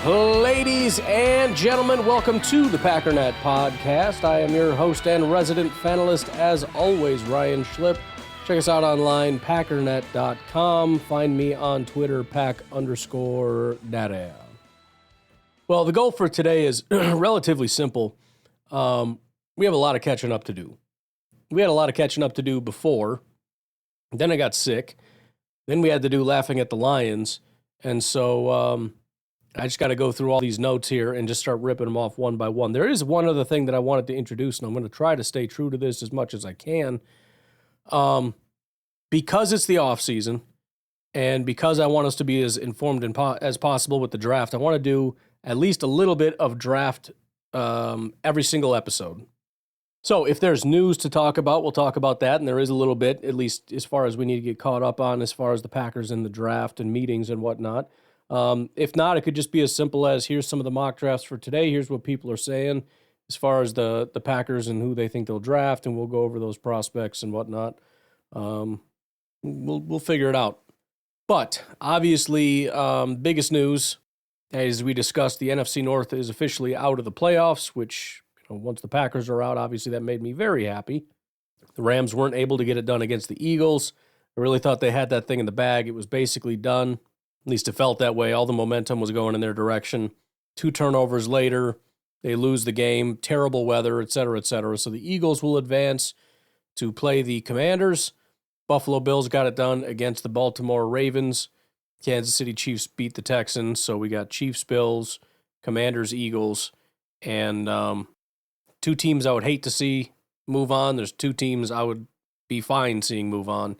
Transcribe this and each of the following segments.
Ladies and gentlemen, welcome to the Packernet Podcast. I am your host and resident fanalist, as always, Ryan Schlip. Check us out online, packernet.com. Find me on Twitter, pack_data. Well, the goal for today is relatively simple. We have a lot of catching up to do. We had a lot of catching up to do before. Then I got sick. Then we had to do Laughing at the Lions. And so I just got to go through all these notes here and just start ripping them off one by one. There is one other thing that I wanted to introduce, and I'm going to try to stay true to this as much as I can. Because it's the offseason, and because I want us to be as informed as possible with the draft, I want to do at least a little bit of draft every single episode. So if there's news to talk about, we'll talk about that, and there is a little bit, at least as far as we need to get caught up on as far as the Packers and the draft and meetings and whatnot. If not, it could just be as simple as here's some of the mock drafts for today. Here's what people are saying as far as the Packers and who they think they'll draft, and we'll go over those prospects and whatnot. We'll figure it out. But obviously, biggest news, as we discussed, the NFC North is officially out of the playoffs, which once the Packers are out, obviously that made me very happy. The Rams weren't able to get it done against the Eagles. I really thought they had that thing in the bag. It was basically done. At least it felt that way. All the momentum was going in their direction. 2 turnovers later, they lose the game. Terrible weather, et cetera, et cetera. So the Eagles will advance to play the Commanders. Buffalo Bills got it done against the Baltimore Ravens. Kansas City Chiefs beat the Texans. So we got Chiefs, Bills, Commanders, Eagles, and 2 teams I would hate to see move on. There's 2 teams I would be fine seeing move on.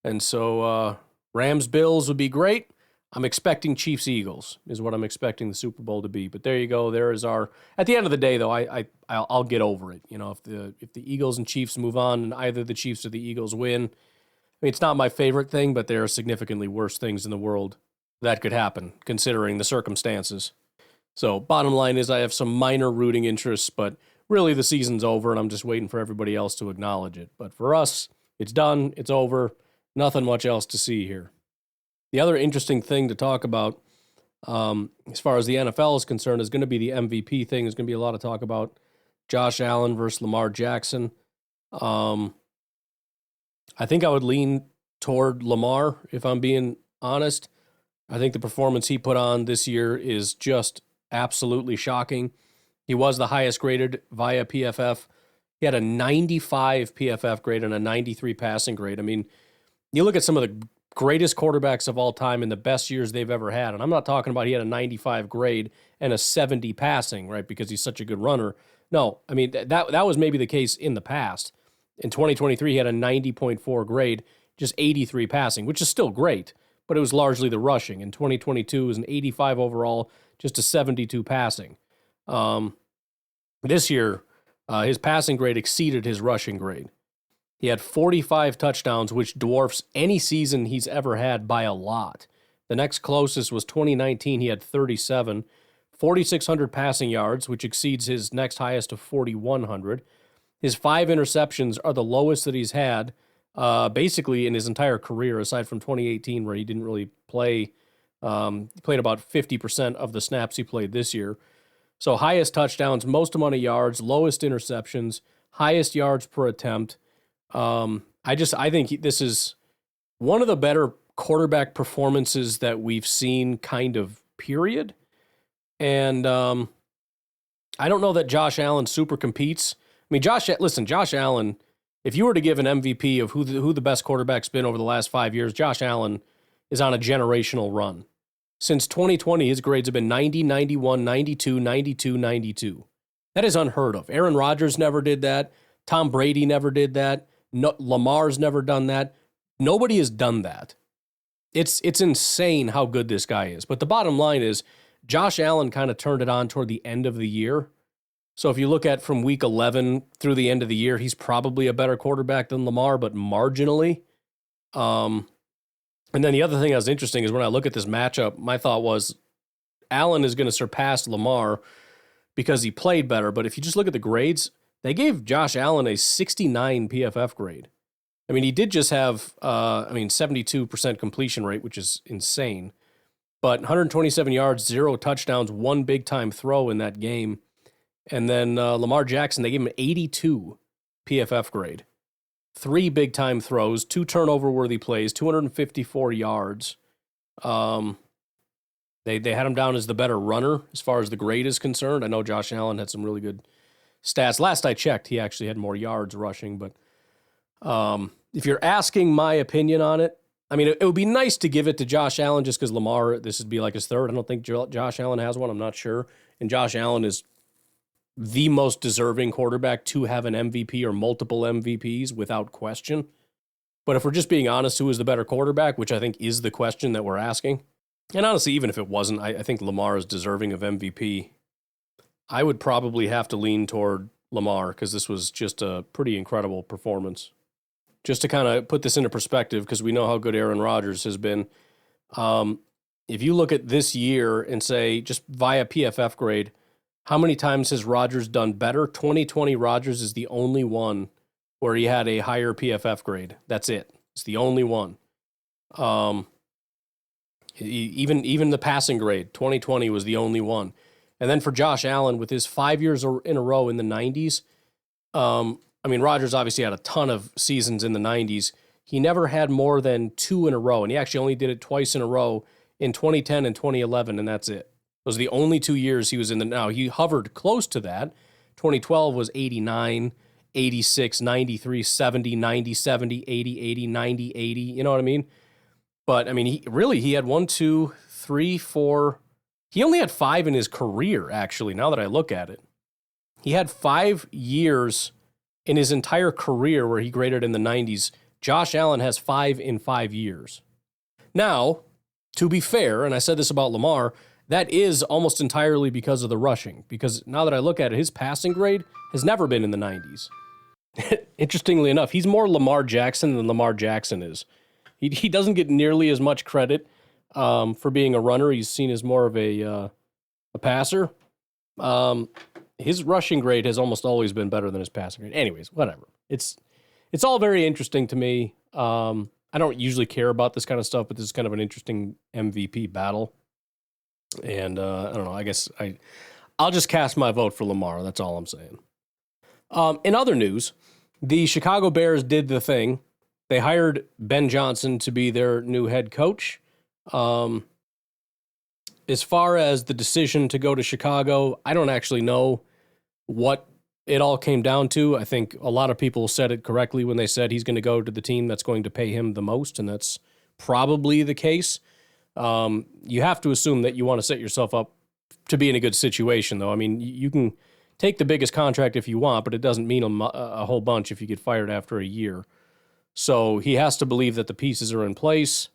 And so Rams, Bills would be great. I'm expecting Chiefs Eagles is what I'm expecting the Super Bowl to be. But there you go. There is our. At the end of the day, though, I'll get over it. If the Eagles and Chiefs move on, and either the Chiefs or the Eagles win, I mean, it's not my favorite thing, but there are significantly worse things in the world that could happen, considering the circumstances. So bottom line is, I have some minor rooting interests, but really the season's over, and I'm just waiting for everybody else to acknowledge it. But for us, it's done. It's over. Nothing much else to see here. The other interesting thing to talk about, as far as the NFL is concerned, is going to be the MVP thing. There's going to be a lot of talk about Josh Allen versus Lamar Jackson. I think I would lean toward Lamar, if I'm being honest. I think the performance he put on this year is just absolutely shocking. He was the highest graded via PFF. He had a 95 PFF grade and a 93 passing grade. I mean, you look at some of the greatest quarterbacks of all time in the best years they've ever had. And I'm not talking about he had a 95 grade and a 70 passing, right, because he's such a good runner. No, I mean, that was maybe the case in the past. In 2023, he had a 90.4 grade, just 83 passing, which is still great, but it was largely the rushing. In 2022, it was an 85 overall, just a 72 passing. This year, his passing grade exceeded his rushing grade. He had 45 touchdowns, which dwarfs any season he's ever had by a lot. The next closest was 2019. He had 37. 4,600 passing yards, which exceeds his next highest of 4,100. His 5 interceptions are the lowest that he's had basically in his entire career, aside from 2018 where he didn't really play. He played about 50% of the snaps he played this year. So highest touchdowns, most amount of yards, lowest interceptions, highest yards per attempt. I think this is one of the better quarterback performances that we've seen, kind of, period. And I don't know that Josh Allen super competes. I mean, Josh Allen, if you were to give an MVP of who the best quarterback's been over the last 5 years, Josh Allen is on a generational run. Since 2020, his grades have been 90, 91, 92, 92, 92. That is unheard of. Aaron Rodgers never did that. Tom Brady never did that. No, Lamar's never done that. Nobody has done that. It's insane how good this guy is. But the bottom line is, Josh Allen kind of turned it on toward the end of the year. So if you look at from week 11 through the end of the year, he's probably a better quarterback than Lamar, but marginally. And then the other thing that was interesting is when I look at this matchup, my thought was Allen is going to surpass Lamar because he played better. But if you just look at the grades, they gave Josh Allen a 69 PFF grade. I mean, he did just have, 72% completion rate, which is insane. But 127 yards, 0 touchdowns, 1 big-time throw in that game. And then Lamar Jackson, they gave him an 82 PFF grade. 3 big-time throws, 2 turnover-worthy plays, 254 yards. They had him down as the better runner as far as the grade is concerned. I know Josh Allen had some really good stats. Last I checked, he actually had more yards rushing. But if you're asking my opinion on it, I mean, it would be nice to give it to Josh Allen just because Lamar, this would be like his third. I don't think Josh Allen has one. I'm not sure. And Josh Allen is the most deserving quarterback to have an MVP or multiple MVPs without question. But if we're just being honest, who is the better quarterback, which I think is the question that we're asking, and honestly, even if it wasn't, I think Lamar is deserving of MVP. I would probably have to lean toward Lamar because this was just a pretty incredible performance. Just to kind of put this into perspective, because we know how good Aaron Rodgers has been. If you look at this year and say, just via PFF grade, how many times has Rodgers done better? 2020 Rodgers is the only one where he had a higher PFF grade. That's it. It's the only one. Even the passing grade, 2020 was the only one. And then for Josh Allen, with his 5 years in a row in the 90s, I mean, Rodgers obviously had a ton of seasons in the 90s. He never had more than 2 in a row, and he actually only did it twice in a row in 2010 and 2011, and that's it. Those are the only 2 years he was in the now. He hovered close to that. 2012 was 89, 86, 93, 70, 90, 70, 80, 80, 90, 80. You know what I mean? But, I mean, he had 1, 2, 3, 4. He only had 5 in his career, actually, now that I look at it. He had 5 years in his entire career where he graded in the 90s. Josh Allen has 5 in 5 years. Now, to be fair, and I said this about Lamar, that is almost entirely because of the rushing. Because now that I look at it, his passing grade has never been in the 90s. Interestingly enough, he's more Lamar Jackson than Lamar Jackson is. He doesn't get nearly as much credit for being a runner. He's seen as more of a passer. His rushing grade has almost always been better than his passing grade. Anyways, whatever. It's all very interesting to me. I don't usually care about this kind of stuff, but this is kind of an interesting MVP battle. And I don't know. I guess I'll just cast my vote for Lamar. That's all I'm saying. In other news, the Chicago Bears did the thing. They hired Ben Johnson to be their new head coach. As far as the decision to go to Chicago, I don't actually know what it all came down to. I think a lot of people said it correctly when they said he's going to go to the team that's going to pay him the most, and that's probably the case. You have to assume that you want to set yourself up to be in a good situation, though. I mean, you can take the biggest contract if you want, but it doesn't mean a whole bunch if you get fired after a year. So he has to believe that the pieces are in place.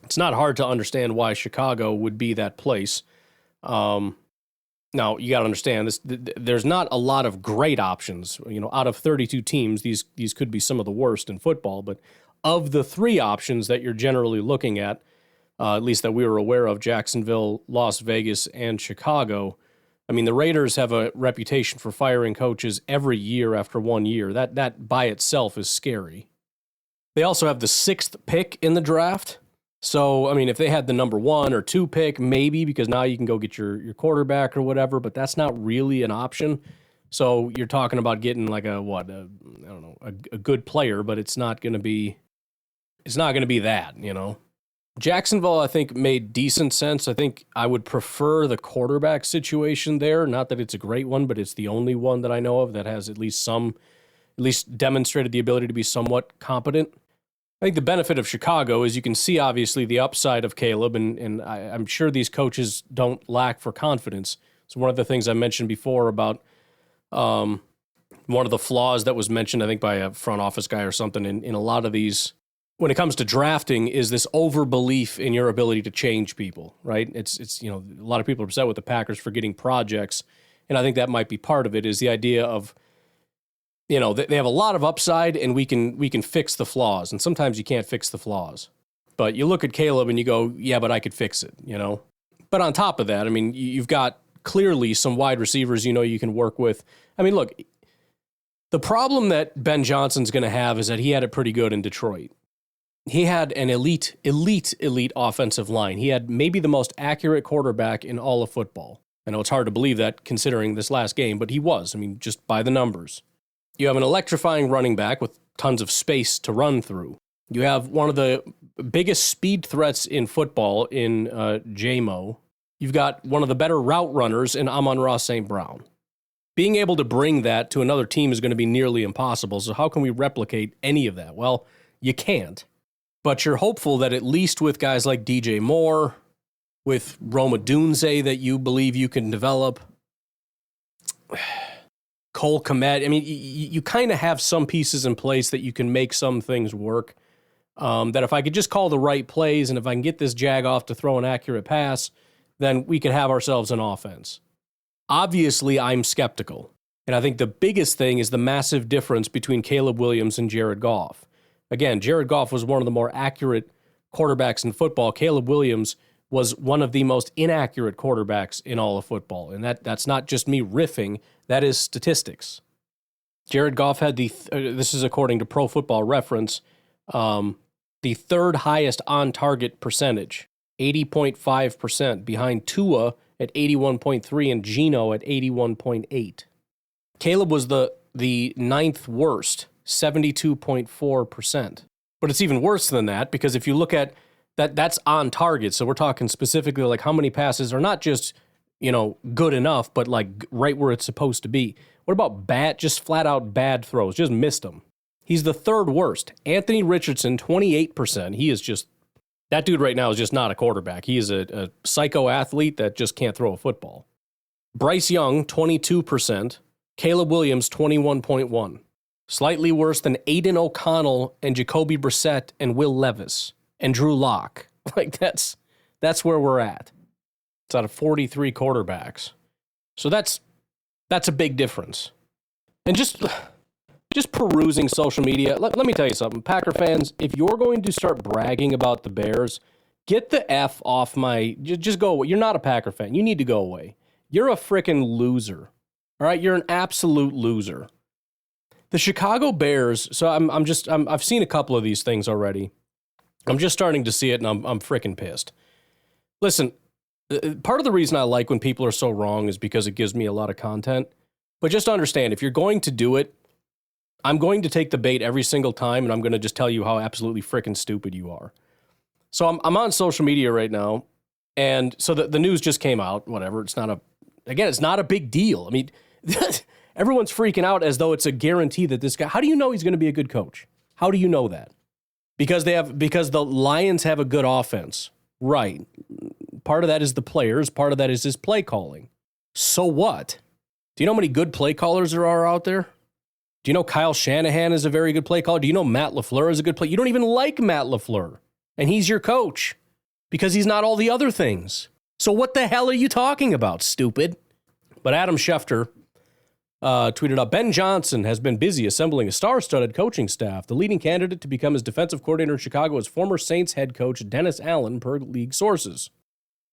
It's not hard to understand why Chicago would be that place. Now, you got to understand this. There's not a lot of great options. You know, out of 32 teams, these could be some of the worst in football. But of the 3 options that you're generally looking at least that we were aware of, Jacksonville, Las Vegas, and Chicago, I mean, the Raiders have a reputation for firing coaches every year after 1 year. That by itself is scary. They also have the 6th pick in the draft. So, I mean, if they had the number 1 or 2 pick, maybe, because now you can go get your quarterback or whatever, but that's not really an option. So you're talking about getting like a good player, but it's not going to be that, you know. Jacksonville, I think, made decent sense. I think I would prefer the quarterback situation there. Not that it's a great one, but it's the only one that I know of that has at least demonstrated the ability to be somewhat competent. I think the benefit of Chicago is you can see, obviously, the upside of Caleb, and I'm sure these coaches don't lack for confidence. So one of the things I mentioned before about one of the flaws that was mentioned, I think, by a front office guy or something in a lot of these, when it comes to drafting, is this overbelief in your ability to change people, right? It's a lot of people are upset with the Packers for getting projects, and I think that might be part of it, is the idea of, they have a lot of upside, and we can fix the flaws. And sometimes you can't fix the flaws. But you look at Caleb and you go, yeah, but I could fix it, But on top of that, I mean, you've got clearly some wide receivers you can work with. I mean, look, the problem that Ben Johnson's going to have is that he had it pretty good in Detroit. he had an elite offensive line. He had maybe the most accurate quarterback in all of football. I know it's hard to believe that considering this last game, but he was. I mean, just by the numbers. You have an electrifying running back with tons of space to run through. You have one of the biggest speed threats in football in J-Mo. You've got one of the better route runners in Amon-Ra St. Brown. Being able to bring that to another team is going to be nearly impossible, so how can we replicate any of that? Well, you can't. But you're hopeful that at least with guys like DJ Moore, with Rome Odunze that you believe you can develop, Cole Kmet, I mean, you kind of have some pieces in place that you can make some things work. That if I could just call the right plays and if I can get this jag off to throw an accurate pass, then we can have ourselves an offense. Obviously, I'm skeptical. And I think the biggest thing is the massive difference between Caleb Williams and Jared Goff. Again, Jared Goff was one of the more accurate quarterbacks in football. Caleb Williams was one of the most inaccurate quarterbacks in all of football. And that's not just me riffing, that is statistics. Jared Goff had this is according to Pro Football Reference, the third highest on-target percentage, 80.5%, behind Tua at 81.3 and Geno at 81.8. Caleb was the ninth worst, 72.4%. But it's even worse than that, because if you look at that's on target. So we're talking specifically like how many passes are not just, good enough, but like right where it's supposed to be. What about just flat out bad throws? Just missed them. He's the third worst. Anthony Richardson, 28%. He is just, that dude right now is just not a quarterback. He is a psycho athlete that just can't throw a football. Bryce Young, 22%. Caleb Williams, 21.1. Slightly worse than Aiden O'Connell and Jacoby Brissett and Will Levis and Drew Lock. Like that's where we're at. It's out of 43 quarterbacks. So that's a big difference. And just perusing social media, let me tell you something. Packer fans, if you're going to start bragging about the Bears, get the F off just go away. You're not a Packer fan. You need to go away. You're a frickin' loser. All right? You're an absolute loser. The Chicago Bears, so I've seen a couple of these things already. I'm just starting to see it, and I'm freaking pissed. Listen, part of the reason I like when people are so wrong is because it gives me a lot of content. But just understand, if you're going to do it, I'm going to take the bait every single time, and I'm going to just tell you how absolutely freaking stupid you are. So I'm on social media right now, and so the news just came out, whatever. It's not a big deal. I mean, everyone's freaking out as though it's a guarantee that this guy, how do you know he's going to be a good coach? How do you know that? Because the Lions have a good offense. Right. Part of that is the players. Part of that is his play calling. So what? Do you know how many good play callers there are out there? Do you know Kyle Shanahan is a very good play caller? Do you know Matt LaFleur is a good play? You don't even like Matt LaFleur. And he's your coach because he's not all the other things. So what the hell are you talking about, stupid? But Adam Schefter tweeted out, Ben Johnson has been busy assembling a star-studded coaching staff. The leading candidate to become his defensive coordinator in Chicago is former Saints head coach Dennis Allen, per league sources.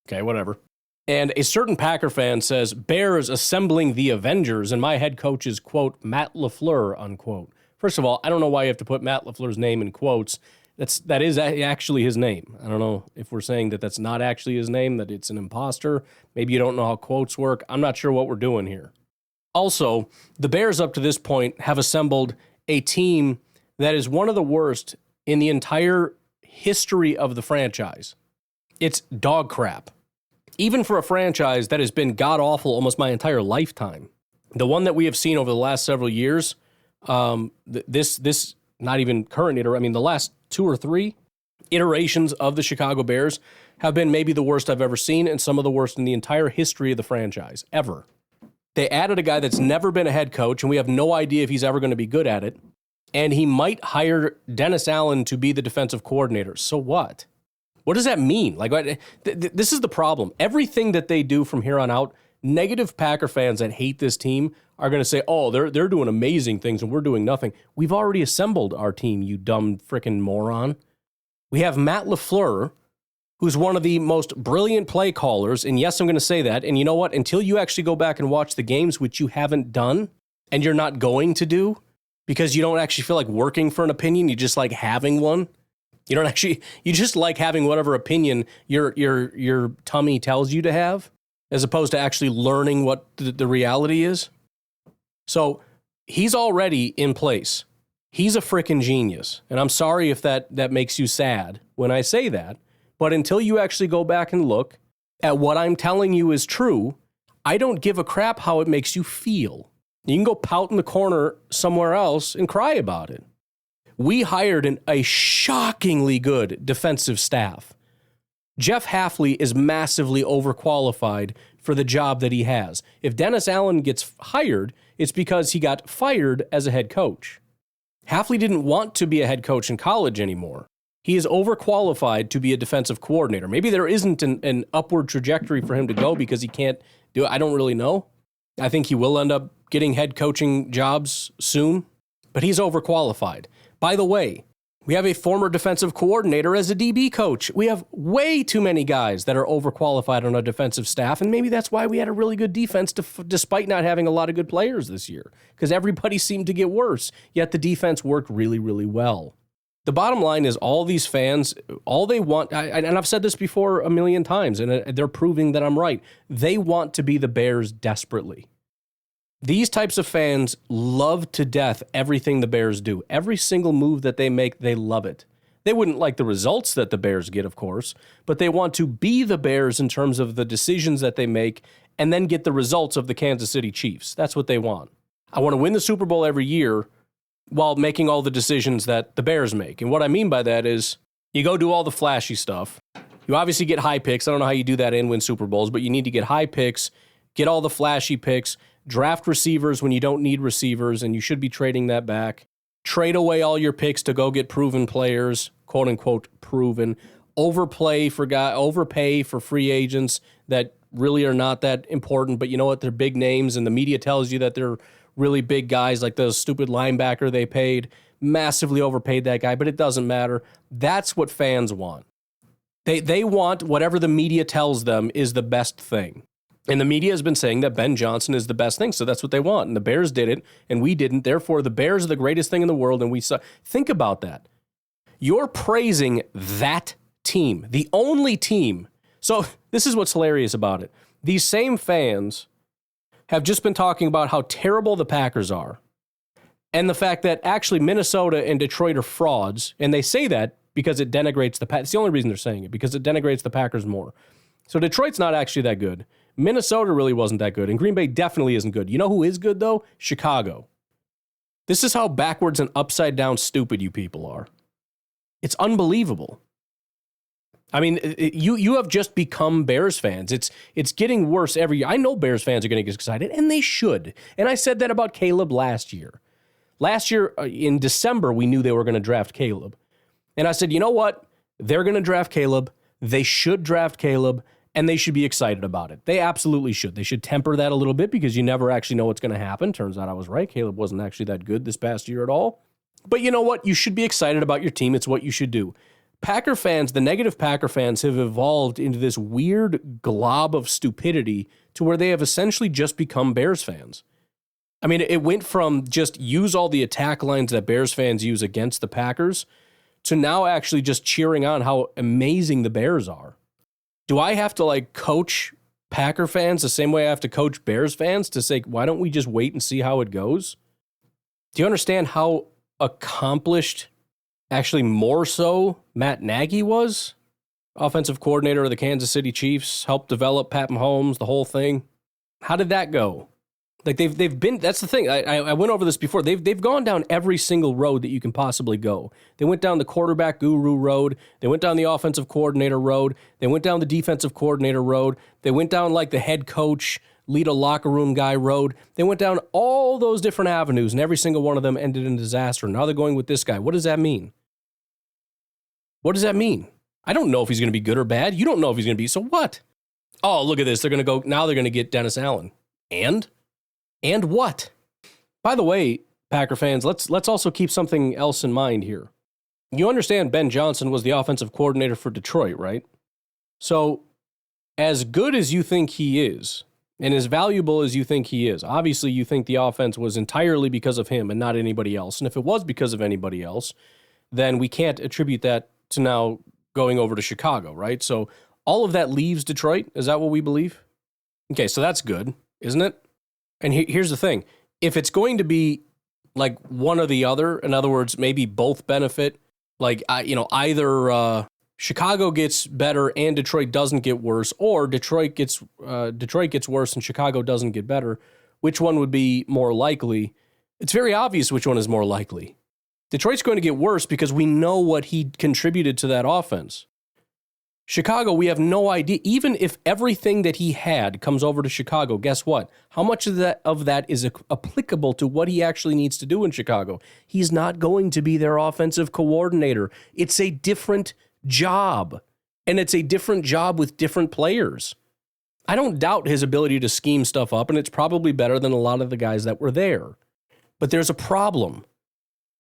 Okay, whatever. And a certain Packer fan says, Bears assembling the Avengers, and my head coach is, quote, Matt LaFleur, unquote. First of all, I don't know why you have to put Matt LaFleur's name in quotes. That is actually his name. I don't know if we're saying that that's not actually his name, that it's an imposter. Maybe you don't know how quotes work. I'm not sure what we're doing here. Also, the Bears up to this point have assembled a team that is one of the worst in the entire history of the franchise. It's dog crap. Even for a franchise that has been god-awful almost my entire lifetime. The one that we have seen over the last several years, this not even current iteration, I mean, the last 2 or 3 iterations of the Chicago Bears have been maybe the worst I've ever seen and some of the worst in the entire history of the franchise, ever. They added a guy that's never been a head coach, and we have no idea if he's ever going to be good at it. And he might hire Dennis Allen to be the defensive coordinator. So what? What does that mean? Like, this is the problem. Everything that they do from here on out, negative Packer fans that hate this team are going to say, oh, they're doing amazing things and we're doing nothing. We've already assembled our team, you dumb frickin' moron. We have Matt LaFleur, who's one of the most brilliant play callers. And yes, I'm going to say that. And you know what? Until you actually go back and watch the games, which you haven't done, and you're not going to do, because you don't actually feel like working for an opinion, you just like having one. You don't actually, you just like having whatever opinion your tummy tells you to have, as opposed to actually learning what the reality is. So he's already in place. He's a freaking genius. And I'm sorry if that makes you sad when I say that. But until you actually go back and look at what I'm telling you is true, I don't give a crap how it makes you feel. You can go pout in the corner somewhere else and cry about it. We hired a shockingly good defensive staff. Jeff Hafley is massively overqualified for the job that he has. If Dennis Allen gets hired, it's because he got fired as a head coach. Hafley didn't want to be a head coach in college anymore. He is overqualified to be a defensive coordinator. Maybe there isn't an upward trajectory for him to go because he can't do it. I don't really know. I think he will end up getting head coaching jobs soon, but he's overqualified. By the way, we have a former defensive coordinator as a DB coach. We have way too many guys that are overqualified on our defensive staff, and maybe that's why we had a really good defense despite not having a lot of good players this year, because everybody seemed to get worse, yet the defense worked really, really well. The bottom line is all these fans, all they want, and I've said this before a million times, and they're proving that I'm right, they want to be the Bears desperately. These types of fans love to death everything the Bears do. Every single move that they make, they love it. They wouldn't like the results that the Bears get, of course, but they want to be the Bears in terms of the decisions that they make and then get the results of the Kansas City Chiefs. That's what they want. I want to win the Super Bowl every year while making all the decisions that the Bears make. And what I mean by that is you go do all the flashy stuff. You obviously get high picks. I don't know how you do that and win Super Bowls, but you need to get high picks, get all the flashy picks, draft receivers when you don't need receivers, and you should be trading that back. Trade away all your picks to go get proven players, quote unquote proven. Overpay for free agents that really are not that important, but you know what? They're big names, and the media tells you that they're really big guys, like the stupid linebacker they paid. Massively overpaid that guy, but it doesn't matter. That's what fans want. They want whatever the media tells them is the best thing. And the media has been saying that Ben Johnson is the best thing, so that's what they want. And the Bears did it, and we didn't. Therefore, the Bears are the greatest thing in the world, and we saw. Think about that. You're praising that team, the only team. So this is what's hilarious about it. These same fans have just been talking about how terrible the Packers are, and the fact that actually Minnesota and Detroit are frauds, and they say that because it denigrates the Packers. It's the only reason they're saying it, because it denigrates the Packers more. So Detroit's not actually that good. Minnesota really wasn't that good, and Green Bay definitely isn't good. You know who is good, though? Chicago. This is how backwards and upside down stupid you people are. It's unbelievable. I mean, you have just become Bears fans. It's getting worse every year. I know Bears fans are going to get excited, and they should. And I said that about Caleb last year. Last year, in December, we knew they were going to draft Caleb. And I said, you know what? They're going to draft Caleb. They should draft Caleb. And they should be excited about it. They absolutely should. They should temper that a little bit because you never actually know what's going to happen. Turns out I was right. Caleb wasn't actually that good this past year at all. But you know what? You should be excited about your team. It's what you should do. Packer fans, the negative Packer fans, have evolved into this weird glob of stupidity to where they have essentially just become Bears fans. I mean, it went from just use all the attack lines that Bears fans use against the Packers to now actually just cheering on how amazing the Bears are. Do I have to coach Packer fans the same way I have to coach Bears fans to say, why don't we just wait and see how it goes? Do you understand how accomplished, actually more so, Matt Nagy was? Offensive coordinator of the Kansas City Chiefs, helped develop Pat Mahomes, the whole thing. How did that go? They've been, that's the thing. I went over this before. They've gone down every single road that you can possibly go. They went down the quarterback guru road. They went down the offensive coordinator road. They went down the defensive coordinator road. They went down the head coach, lead a locker room guy road. They went down all those different avenues, and every single one of them ended in disaster. Now they're going with this guy. What does that mean? What does that mean? I don't know if he's going to be good or bad. You don't know if he's going to be. So what? Oh, look at this. They're going to get Dennis Allen. And what? By the way, Packer fans, let's also keep something else in mind here. You understand Ben Johnson was the offensive coordinator for Detroit, right? So, as good as you think he is, and as valuable as you think he is, obviously you think the offense was entirely because of him and not anybody else. And if it was because of anybody else, then we can't attribute that to now going over to Chicago, right? So all of that leaves Detroit. Is that what we believe? Okay, so that's good, isn't it? And here's the thing. If it's going to be like one or the other, in other words, maybe both benefit, like, either Chicago gets better and Detroit doesn't get worse, or Detroit gets worse and Chicago doesn't get better, which one would be more likely? It's very obvious which one is more likely. Detroit's going to get worse because we know what he contributed to that offense. Chicago, we have no idea. Even if everything that he had comes over to Chicago, guess what? How much of that is applicable to what he actually needs to do in Chicago? He's not going to be their offensive coordinator. It's a different job, and it's a different job with different players. I don't doubt his ability to scheme stuff up, and it's probably better than a lot of the guys that were there. But there's a problem.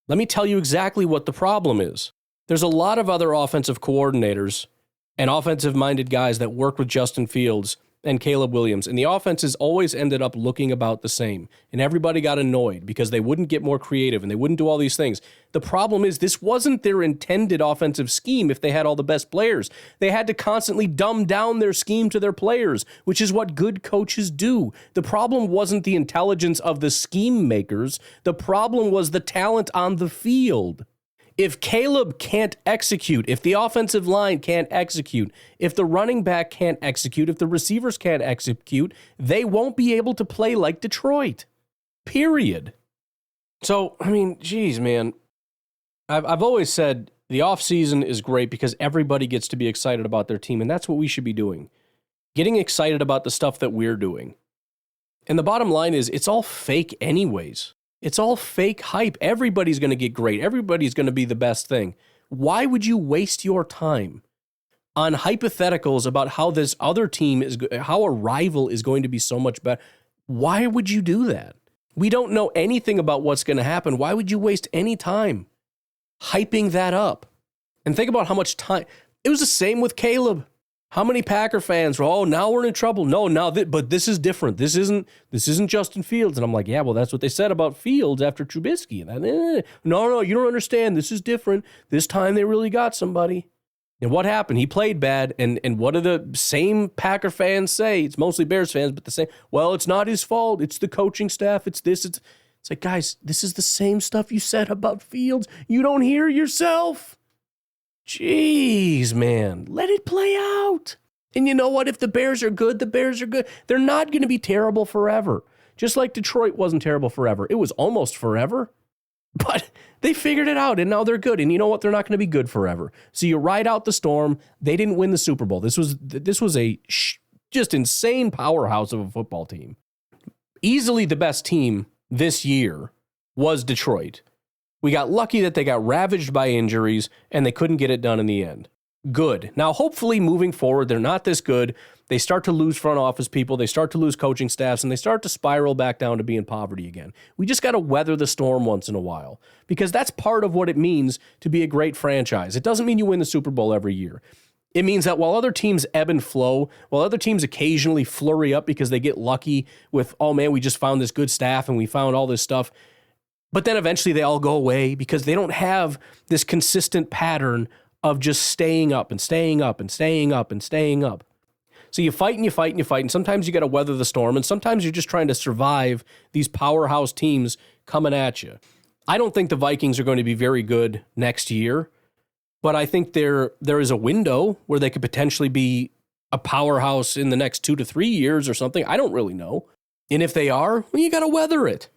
Let me tell you exactly what the problem is. There's a lot of other offensive coordinators and offensive-minded guys that work with Justin Fields and Caleb Williams, and the offenses always ended up looking about the same, and everybody got annoyed because they wouldn't get more creative and they wouldn't do all these things. The problem is this wasn't their intended offensive scheme if they had all the best players. They had to constantly dumb down their scheme to their players, which is what good coaches do. The problem wasn't the intelligence of the scheme makers. The problem was the talent on the field. If Caleb can't execute, if the offensive line can't execute, if the running back can't execute, if the receivers can't execute, they won't be able to play like Detroit. Period. So, geez, man. I've always said the offseason is great because everybody gets to be excited about their team, and that's what we should be doing. Getting excited about the stuff that we're doing. And the bottom line is, it's all fake anyways. It's all fake hype. Everybody's going to get great. Everybody's going to be the best thing. Why would you waste your time on hypotheticals about how this other team how a rival is going to be so much better? Why would you do that? We don't know anything about what's going to happen. Why would you waste any time hyping that up? And think about how much time. It was the same with Caleb. How many Packer fans were, now we're in trouble. No, but this is different. This isn't Justin Fields. And I'm like, yeah, well, that's what they said about Fields after Trubisky. And no, you don't understand. This is different. This time they really got somebody. And what happened? He played bad. And what do the same Packer fans say? It's mostly Bears fans, but the same, well, it's not his fault. It's the coaching staff. It's this. It's like, guys, this is the same stuff you said about Fields. You don't hear yourself. Jeez, man, let it play out. And you know what? If the Bears are good, the Bears are good. They're not going to be terrible forever. Just like Detroit wasn't terrible forever. It was almost forever, but they figured it out, and now they're good. And you know what? They're not going to be good forever. So you ride out the storm. They didn't win the Super Bowl. This was a just insane powerhouse of a football team. Easily the best team this year was Detroit. We got lucky that they got ravaged by injuries and they couldn't get it done in the end. Good. Now, hopefully moving forward, they're not this good. They start to lose front office people. They start to lose coaching staffs, and they start to spiral back down to being poverty again. We just got to weather the storm once in a while because that's part of what it means to be a great franchise. It doesn't mean you win the Super Bowl every year. It means that while other teams ebb and flow, while other teams occasionally flurry up because they get lucky with, oh man, we just found this good staff and we found all this stuff, but then eventually they all go away because they don't have this consistent pattern of just staying up and staying up and staying up and staying up. So you fight and you fight and you fight, and sometimes you got to weather the storm, and sometimes you're just trying to survive these powerhouse teams coming at you. I don't think the Vikings are going to be very good next year, but I think there is a window where they could potentially be a powerhouse in the next 2 to 3 years or something. I don't really know. And if they are, well, you got to weather it.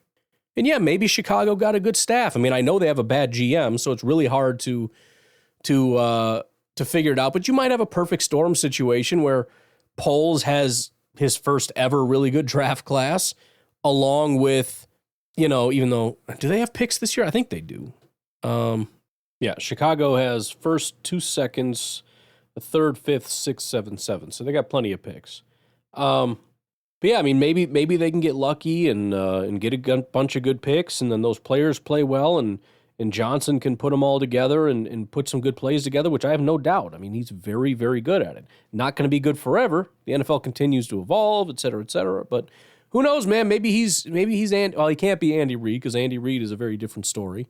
And yeah, maybe Chicago got a good staff. I mean, I know they have a bad GM, so it's really hard to figure it out. But you might have a perfect storm situation where Poles has his first ever really good draft class, along with, even though, do they have picks this year? I think they do. Yeah, Chicago has first, 2 seconds, a third, fifth, sixth, seventh, seventh. So they got plenty of picks. But yeah, I mean, maybe they can get lucky and get a bunch of good picks, and then those players play well, and Johnson can put them all together and put some good plays together, which I have no doubt. I mean, he's very, very good at it. Not going to be good forever. The NFL continues to evolve, et cetera, but who knows, man? Maybe he's Andy. Well, he can't be Andy Reid because Andy Reid is a very different story.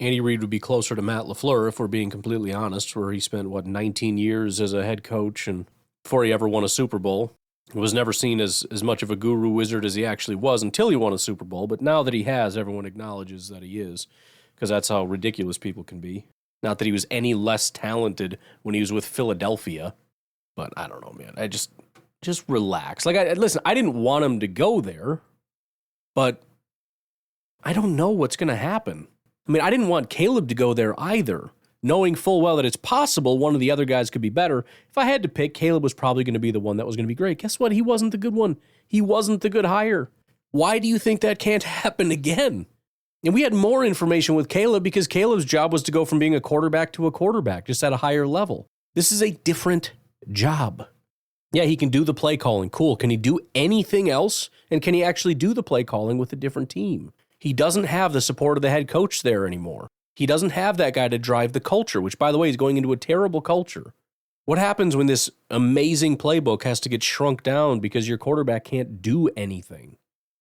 Andy Reid would be closer to Matt LaFleur, if we're being completely honest, where he spent, 19 years as a head coach, and before he ever won a Super Bowl. He was never seen as much of a guru wizard as he actually was until he won a Super Bowl, but now that he has, everyone acknowledges that he is, because that's how ridiculous people can be. Not that he was any less talented when he was with Philadelphia, but I don't know, man. I just relax. Listen, I didn't want him to go there, but I don't know what's going to happen. I mean, I didn't want Caleb to go there either, knowing full well that it's possible one of the other guys could be better. If I had to pick, Caleb was probably going to be the one that was going to be great. Guess what? He wasn't the good one. He wasn't the good hire. Why do you think that can't happen again? And we had more information with Caleb because Caleb's job was to go from being a quarterback to a quarterback, just at a higher level. This is a different job. Yeah, he can do the play calling. Cool. Can he do anything else? And can he actually do the play calling with a different team? He doesn't have the support of the head coach there anymore. He doesn't have that guy to drive the culture, which, by the way, is going into a terrible culture. What happens when this amazing playbook has to get shrunk down because your quarterback can't do anything?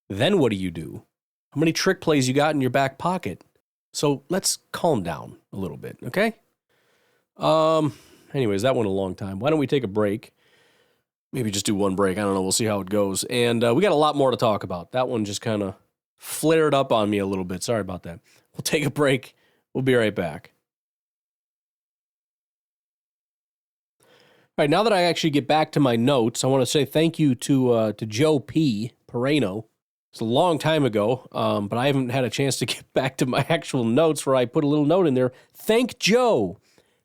Then what do? How many trick plays you got in your back pocket? So let's calm down a little bit, okay? Anyways, that went a long time. Why don't we take a break? Maybe just do one break. I don't know. We'll see how it goes. And we got a lot more to talk about. That one just kind of flared up on me a little bit. Sorry about that. We'll take a break. We'll be right back. All right, now that I actually get back to my notes, I want to say thank you to Joe P. Pereno. It's a long time ago, but I haven't had a chance to get back to my actual notes where I put a little note in there. Thank Joe.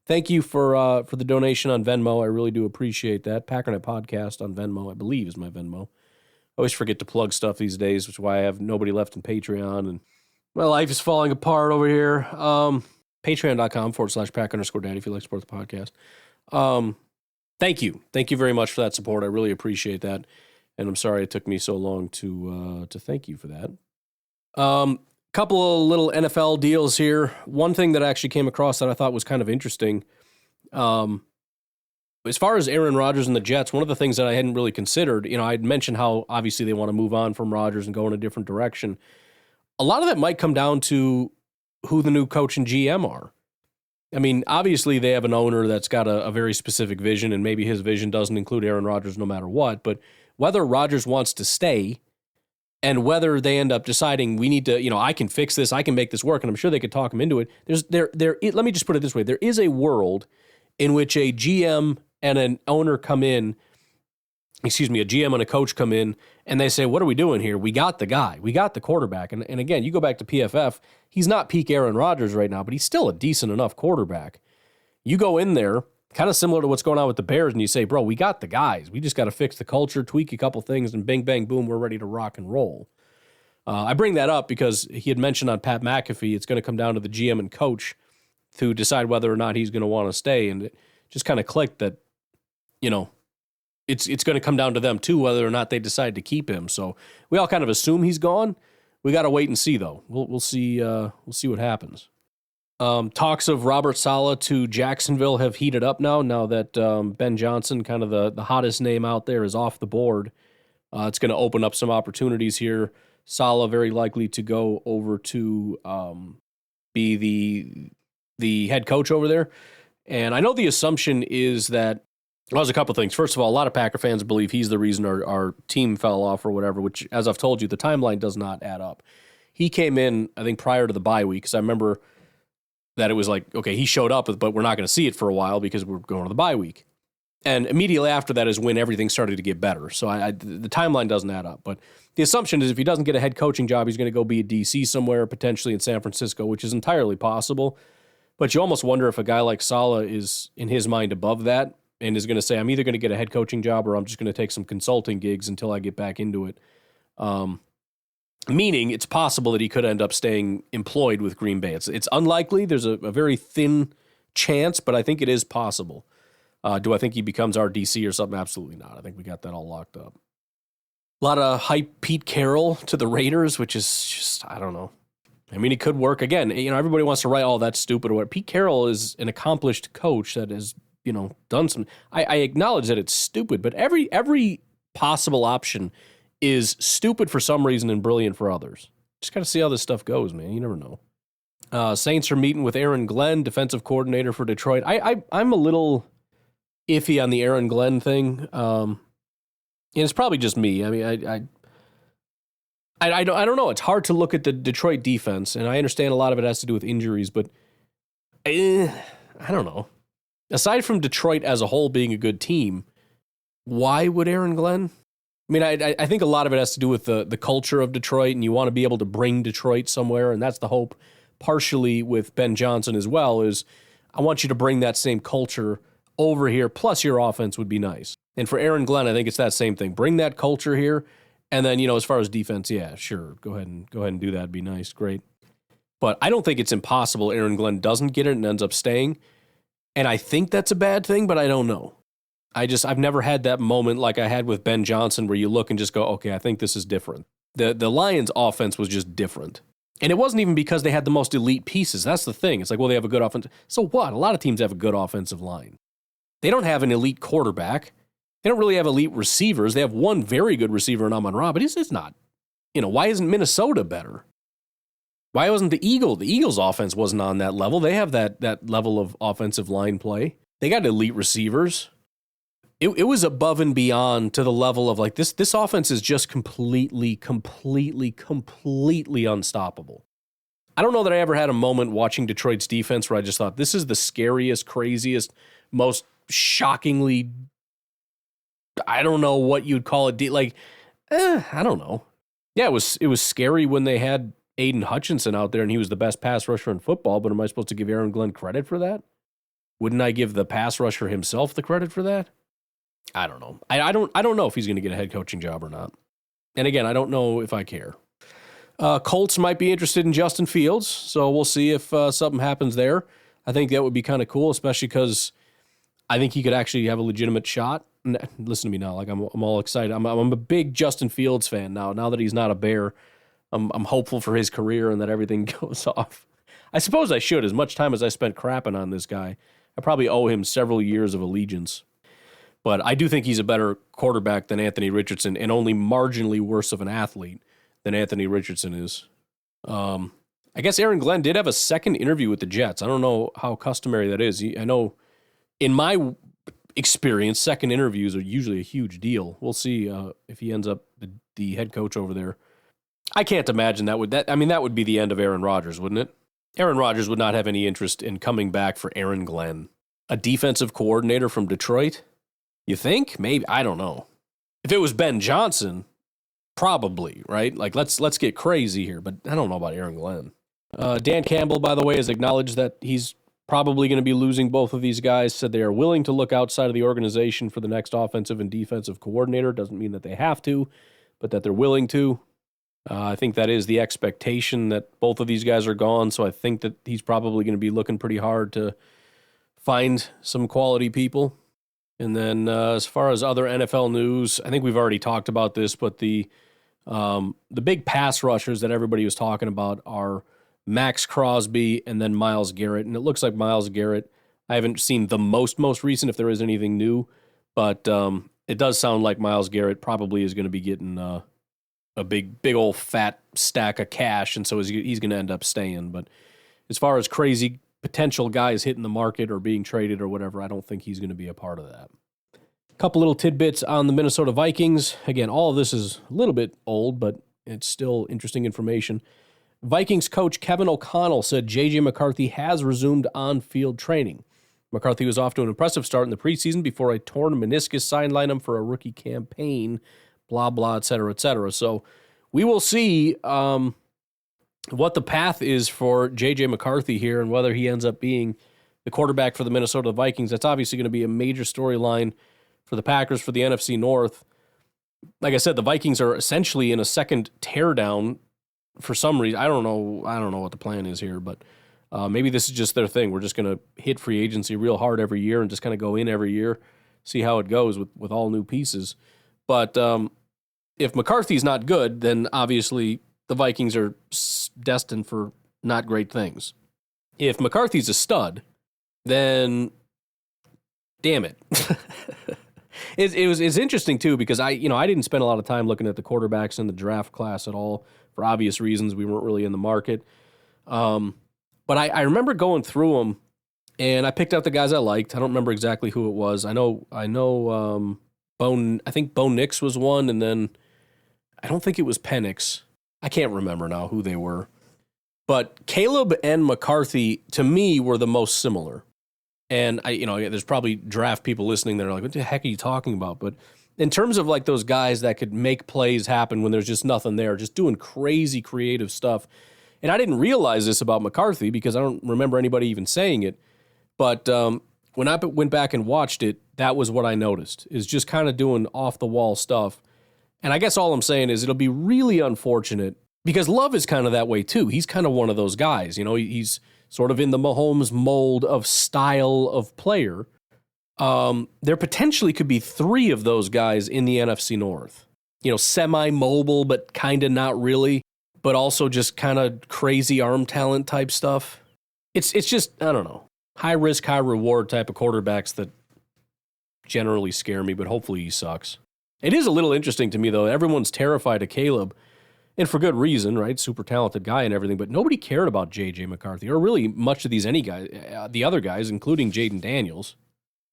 Thank you for the donation on Venmo. I really do appreciate that. Packernet Podcast on Venmo, I believe, is my Venmo. I always forget to plug stuff these days, which is why I have nobody left in Patreon, and my life is falling apart over here. Patreon.com/Pack_Daddy if you like to support the podcast. Thank you. Thank you very much for that support. I really appreciate that, and I'm sorry it took me so long to thank you for that. Couple of little NFL deals here. One thing that I actually came across that I thought was kind of interesting, as far as Aaron Rodgers and the Jets, one of the things that I hadn't really considered, I'd mentioned how obviously they want to move on from Rodgers and go in a different direction. A lot of that might come down to who the new coach and GM are. I mean, obviously they have an owner that's got a very specific vision, and maybe his vision doesn't include Aaron Rodgers no matter what, but whether Rodgers wants to stay and whether they end up deciding we need to, I can fix this, I can make this work, and I'm sure they could talk him into it. Let me just put it this way. There is a world in which a GM and an owner come in, a GM and a coach come in, and they say, what are we doing here? We got the guy. We got the quarterback. And again, you go back to PFF, he's not peak Aaron Rodgers right now, but he's still a decent enough quarterback. You go in there, kind of similar to what's going on with the Bears, and you say, bro, we got the guys. We just got to fix the culture, tweak a couple things, and bing, bang, boom, we're ready to rock and roll. I bring that up because he had mentioned on Pat McAfee, it's going to come down to the GM and coach to decide whether or not he's going to want to stay. And it just kind of clicked that, it's going to come down to them too, whether or not they decide to keep him. So we all kind of assume he's gone. We got to wait and see, though. We'll see. We'll see what happens. Talks of Robert Saleh to Jacksonville have heated up now that Ben Johnson, kind of the hottest name out there, is off the board. It's going to open up some opportunities here. Saleh very likely to go over to be the head coach over there. And I know the assumption is that, well, there's a couple things. First of all, a lot of Packer fans believe he's the reason our team fell off or whatever, which, as I've told you, the timeline does not add up. He came in, I think, prior to the bye week, because I remember that it was like, okay, he showed up, but we're not going to see it for a while because we're going to the bye week. And immediately after that is when everything started to get better. So the timeline doesn't add up. But the assumption is if he doesn't get a head coaching job, he's going to go be a DC somewhere, potentially in San Francisco, which is entirely possible. But you almost wonder if a guy like Saleh is, in his mind, above that and is going to say, I'm either going to get a head coaching job or I'm just going to take some consulting gigs until I get back into it. Meaning it's possible that he could end up staying employed with Green Bay. It's unlikely. There's a very thin chance, but I think it is possible. Do I think he becomes our DC or something? Absolutely not. I think we got that all locked up. A lot of hype Pete Carroll to the Raiders, which is just, I don't know. I mean, it could work. Again, everybody wants to write, oh, that's stupid or what. Pete Carroll is an accomplished coach that has, done some. I acknowledge that it's stupid, but every possible option is stupid for some reason and brilliant for others. Just got to see how this stuff goes, man. You never know. Saints are meeting with Aaron Glenn, defensive coordinator for Detroit. I'm a little iffy on the Aaron Glenn thing. And it's probably just me. I mean, I don't know. It's hard to look at the Detroit defense, and I understand a lot of it has to do with injuries, but I don't know. Aside from Detroit as a whole being a good team, why would Aaron Glenn? I mean, I think a lot of it has to do with the culture of Detroit, and you want to be able to bring Detroit somewhere, and that's the hope, partially with Ben Johnson as well, is I want you to bring that same culture over here, plus your offense would be nice. And for Aaron Glenn, I think it's that same thing. Bring that culture here, and then, as far as defense, yeah, sure, go ahead and do that. It'd be nice, great. But I don't think it's impossible Aaron Glenn doesn't get it and ends up staying. And I think that's a bad thing, but I don't know. I've never had that moment like I had with Ben Johnson where you look and just go, okay, I think this is different. The Lions' offense was just different. And it wasn't even because they had the most elite pieces. That's the thing. It's like, well, they have a good offense. So what? A lot of teams have a good offensive line. They don't have an elite quarterback. They don't really have elite receivers. They have one very good receiver in Amon-Ra, but it's not, why isn't Minnesota better? Why wasn't the Eagles? The Eagles' offense wasn't on that level. They have that level of offensive line play. They got elite receivers. It was above and beyond to the level of like this offense is just completely unstoppable. I don't know that I ever had a moment watching Detroit's defense where I just thought this is the scariest, craziest, most shockingly, I don't know what you'd call it. I don't know. Yeah, it was scary when they had Aiden Hutchinson out there and he was the best pass rusher in football, but am I supposed to give Aaron Glenn credit for that? Wouldn't I give the pass rusher himself the credit for that? I don't know. I don't know if he's going to get a head coaching job or not. And again, I don't know if I care. Colts might be interested in Justin Fields, so we'll see if something happens there. I think that would be kind of cool, especially because I think he could actually have a legitimate shot. Listen to me now, like I'm all excited. I'm a big Justin Fields fan now. Now that he's not a Bear, I'm hopeful for his career and that everything goes off. I suppose I should. As much time as I spent crapping on this guy, I probably owe him several years of allegiance. But I do think he's a better quarterback than Anthony Richardson and only marginally worse of an athlete than Anthony Richardson is. I guess Aaron Glenn did have a second interview with the Jets. I don't know how customary that is. I know in my experience, second interviews are usually a huge deal. We'll see if he ends up the head coach over there. I can't imagine that would be the end of Aaron Rodgers, wouldn't it? Aaron Rodgers would not have any interest in coming back for Aaron Glenn. A defensive coordinator from Detroit? You think? Maybe. I don't know. If it was Ben Johnson, probably, right? Like, let's get crazy here, but I don't know about Aaron Glenn. Dan Campbell, by the way, has acknowledged that he's probably going to be losing both of these guys, said they are willing to look outside of the organization for the next offensive and defensive coordinator. Doesn't mean that they have to, but that they're willing to. I think that is the expectation that both of these guys are gone, so I think that he's probably going to be looking pretty hard to find some quality people. And then as far as other NFL news, I think we've already talked about this, but the big pass rushers that everybody was talking about are Max Crosby and then Myles Garrett. And it looks like Myles Garrett, I haven't seen the most recent, if there is anything new, but it does sound like Myles Garrett probably is going to be getting a big old fat stack of cash, and so he's going to end up staying. But as far as crazy potential guys hitting the market or being traded or whatever, I don't think he's going to be a part of that. A couple little tidbits on the Minnesota Vikings. Again, all of this is a little bit old, but it's still interesting information. Vikings coach Kevin O'Connell said J.J. McCarthy has resumed on-field training. McCarthy was off to an impressive start in the preseason before a torn meniscus sidelined him for a rookie campaign, blah, blah, et cetera, et cetera. So we will see what the path is for J.J. McCarthy here and whether he ends up being the quarterback for the Minnesota Vikings. That's obviously going to be a major storyline for the Packers for the NFC North. Like I said, the Vikings are essentially in a second teardown for some reason. I don't know what the plan is here, but maybe this is just their thing. We're just going to hit free agency real hard every year and just kind of go in every year, see how it goes with all new pieces. But if McCarthy's not good, then obviously the Vikings are destined for not great things. If McCarthy's a stud, then damn it. It's interesting too because I didn't spend a lot of time looking at the quarterbacks in the draft class at all for obvious reasons. We weren't really in the market. But I remember going through them, and I picked out the guys I liked. I don't remember exactly who it was. I think Bo Nix was one, and then I don't think it was Penix. I can't remember now who they were. But Caleb and McCarthy, to me, were the most similar. And there's probably draft people listening that are like, what the heck are you talking about? But in terms of like those guys that could make plays happen when there's just nothing there, just doing crazy creative stuff. And I didn't realize this about McCarthy because I don't remember anybody even saying it. But when I went back and watched it, that was what I noticed, is just kind of doing off-the-wall stuff. And I guess all I'm saying is it'll be really unfortunate because Love is kind of that way too. He's kind of one of those guys. He's sort of in the Mahomes mold of style of player. There potentially could be 3 of those guys in the NFC North. Semi-mobile, but kind of not really, but also just kind of crazy arm talent type stuff. It's just, I don't know, high risk, high reward type of quarterbacks that generally scare me, but hopefully he sucks. It is a little interesting to me, though. Everyone's terrified of Caleb, and for good reason, right? Super talented guy and everything, but nobody cared about J.J. McCarthy, or really much of the other guys, including Jaden Daniels.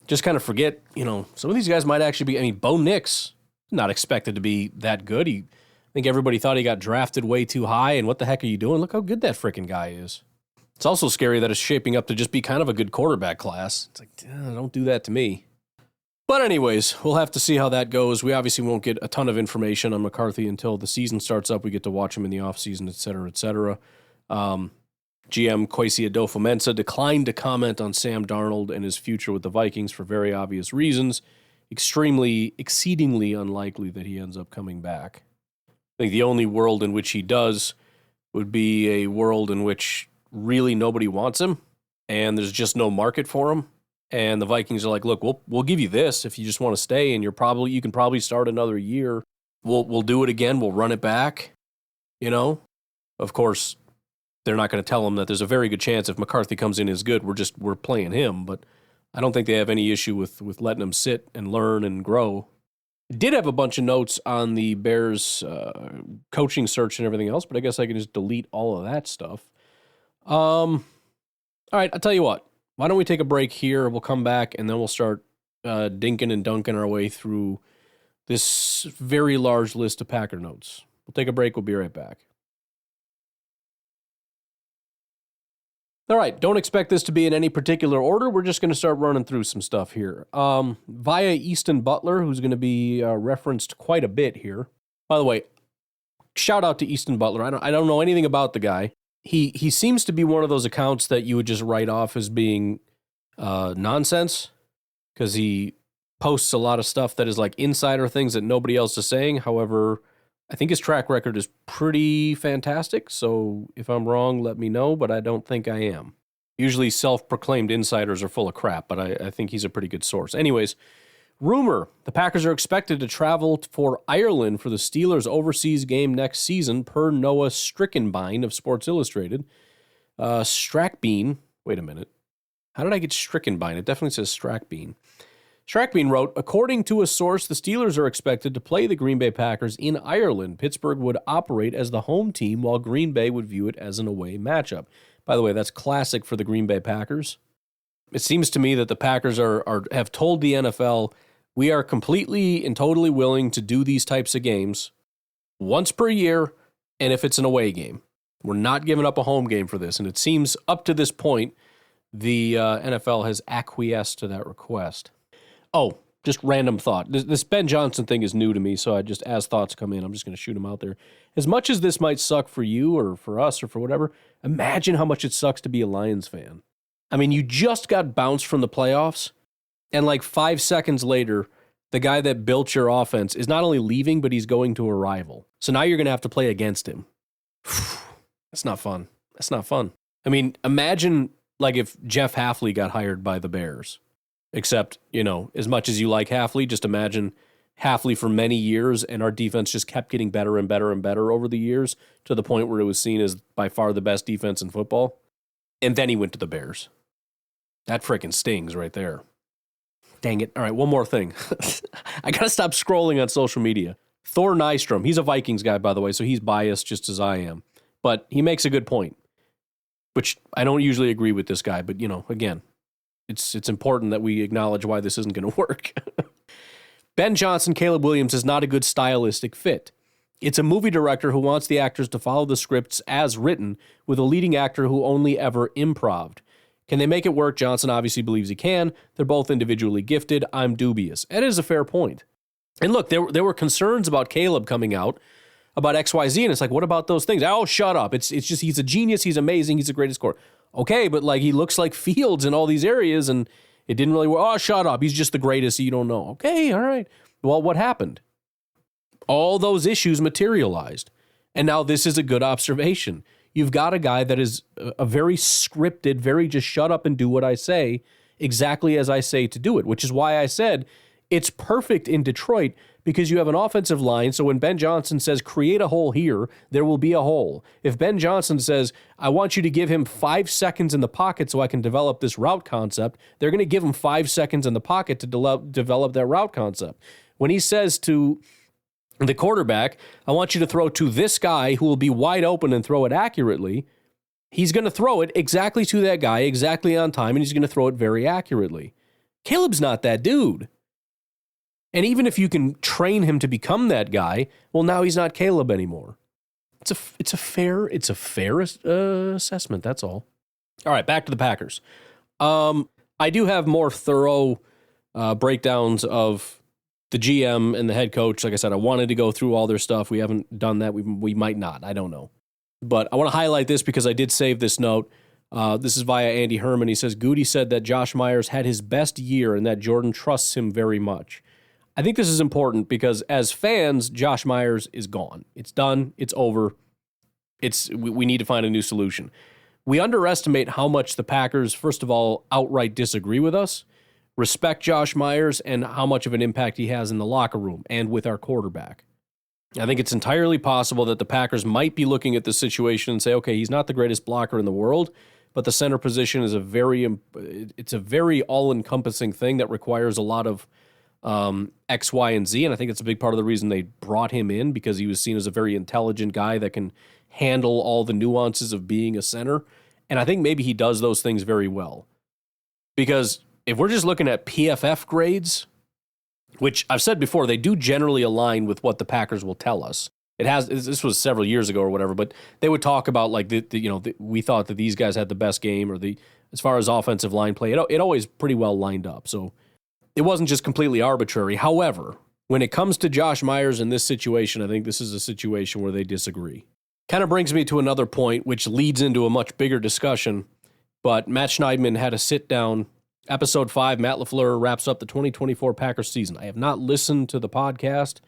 Just kind of forget, some of these guys might actually be, Bo Nix, not expected to be that good. I think everybody thought he got drafted way too high, and what the heck are you doing? Look how good that freaking guy is. It's also scary that it's shaping up to just be kind of a good quarterback class. It's like, don't do that to me. But anyways, we'll have to see how that goes. We obviously won't get a ton of information on McCarthy until the season starts up. We get to watch him in the offseason, et cetera, et cetera. GM Kwesi Adofo-Mensah declined to comment on Sam Darnold and his future with the Vikings for very obvious reasons. Exceedingly unlikely that he ends up coming back. I think the only world in which he does would be a world in which really nobody wants him and there's just no market for him. And the Vikings are like, look, we'll give you this if you just want to stay, and you can probably start another year. We'll do it again. We'll run it back. Of course, they're not going to tell him that there's a very good chance if McCarthy comes in as good, we're playing him. But I don't think they have any issue with letting him sit and learn and grow. Did have a bunch of notes on the Bears coaching search and everything else, but I guess I can just delete all of that stuff. All right, I'll tell you what. Why don't we take a break here? We'll come back, and then we'll start dinking and dunking our way through this very large list of Packer notes. We'll take a break. We'll be right back. All right, don't expect this to be in any particular order. We're just going to start running through some stuff here. Via Easton Butler, who's going to be referenced quite a bit here. By the way, shout out to Easton Butler. I don't know anything about the guy. He seems to be one of those accounts that you would just write off as being nonsense because he posts a lot of stuff that is like insider things that nobody else is saying. However, I think his track record is pretty fantastic. So if I'm wrong, let me know, but I don't think I am. Usually self-proclaimed insiders are full of crap, but I think he's a pretty good source. Anyways, rumor, the Packers are expected to travel for Ireland for the Steelers' overseas game next season, per Noah Strickenbein of Sports Illustrated. Strackbein, wait a minute. How did I get Strickenbein? It definitely says Strackbein. Strackbein wrote, according to a source, the Steelers are expected to play the Green Bay Packers in Ireland. Pittsburgh would operate as the home team, while Green Bay would view it as an away matchup. By the way, that's classic for the Green Bay Packers. It seems to me that the Packers have told the NFL, we are completely and totally willing to do these types of games once per year, and if it's an away game. We're not giving up a home game for this, and it seems up to this point, the NFL has acquiesced to that request. Oh, just random thought. This Ben Johnson thing is new to me, so as thoughts come in, I'm just going to shoot them out there. As much as this might suck for you or for us or for whatever, imagine how much it sucks to be a Lions fan. I mean, you just got bounced from the playoffs, and like 5 seconds later, the guy that built your offense is not only leaving, but he's going to a rival. So now you're going to have to play against him. That's not fun. That's not fun. I mean, imagine like if Jeff Hafley got hired by the Bears. Except, as much as you like Hafley, just imagine Hafley for many years, and our defense just kept getting better and better and better over the years to the point where it was seen as by far the best defense in football. And then he went to the Bears. That freaking stings right there. Dang it. All right, one more thing. I got to stop scrolling on social media. Thor Nystrom, he's a Vikings guy, by the way, so he's biased just as I am. But he makes a good point. which I don't usually agree with this guy, but, again, it's important that we acknowledge why this isn't going to work. Ben Johnson, Caleb Williams is not a good stylistic fit. It's a movie director who wants the actors to follow the scripts as written with a leading actor who only ever improv'd. Can they make it work? Johnson obviously believes he can. They're both individually gifted. I'm dubious. It is a fair point. And look, there were concerns about Caleb coming out about XYZ, and it's like, what about those things? Oh, shut up. It's just he's a genius. He's amazing. He's the greatest scorer. Okay, but he looks like Fields in all these areas, and it didn't really work. Oh, shut up. He's just the greatest. You don't know. Okay, all right. Well, what happened? All those issues materialized. And now this is a good observation. You've got a guy that is a very scripted, very just shut up and do what I say exactly as I say to do it, which is why I said it's perfect in Detroit because you have an offensive line. So when Ben Johnson says, create a hole here, there will be a hole. If Ben Johnson says, I want you to give him 5 seconds in the pocket so I can develop this route concept, they're going to give him 5 seconds in the pocket to develop that route concept. When he says to the quarterback, I want you to throw to this guy who will be wide open and throw it accurately, he's going to throw it exactly to that guy, exactly on time, and he's going to throw it very accurately. Caleb's not that dude. And even if you can train him to become that guy, well, now he's not Caleb anymore. It's a fair assessment. That's all. All right, back to the Packers. I do have more thorough breakdowns of the GM and the head coach. Like I said, I wanted to go through all their stuff. We haven't done that. We might not. I don't know. But I want to highlight this because I did save this note. This is via Andy Herman. He says, Goody said that Josh Myers had his best year and that Jordan trusts him very much. I think this is important because as fans, Josh Myers is gone. It's done. It's over. We need to find a new solution. We underestimate how much the Packers, first of all, outright disagree with us, respect Josh Myers, and how much of an impact he has in the locker room and with our quarterback. I think it's entirely possible that the Packers might be looking at this situation and say, okay, he's not the greatest blocker in the world, but the center position is a very all-encompassing thing that requires a lot of X, Y, and Z, and I think that's a big part of the reason they brought him in, because he was seen as a very intelligent guy that can handle all the nuances of being a center, and I think maybe he does those things very well. Because if we're just looking at PFF grades, which I've said before, they do generally align with what the Packers will tell us. This was several years ago or whatever, but they would talk about we thought that these guys had the best game, or as far as offensive line play, it always pretty well lined up. So it wasn't just completely arbitrary. However, when it comes to Josh Myers in this situation, I think this is a situation where they disagree. Kind of brings me to another point, which leads into a much bigger discussion. But Matt Schneidman had a sit down. Episode 5, Matt LaFleur wraps up the 2024 Packers season. I have not listened to the podcast,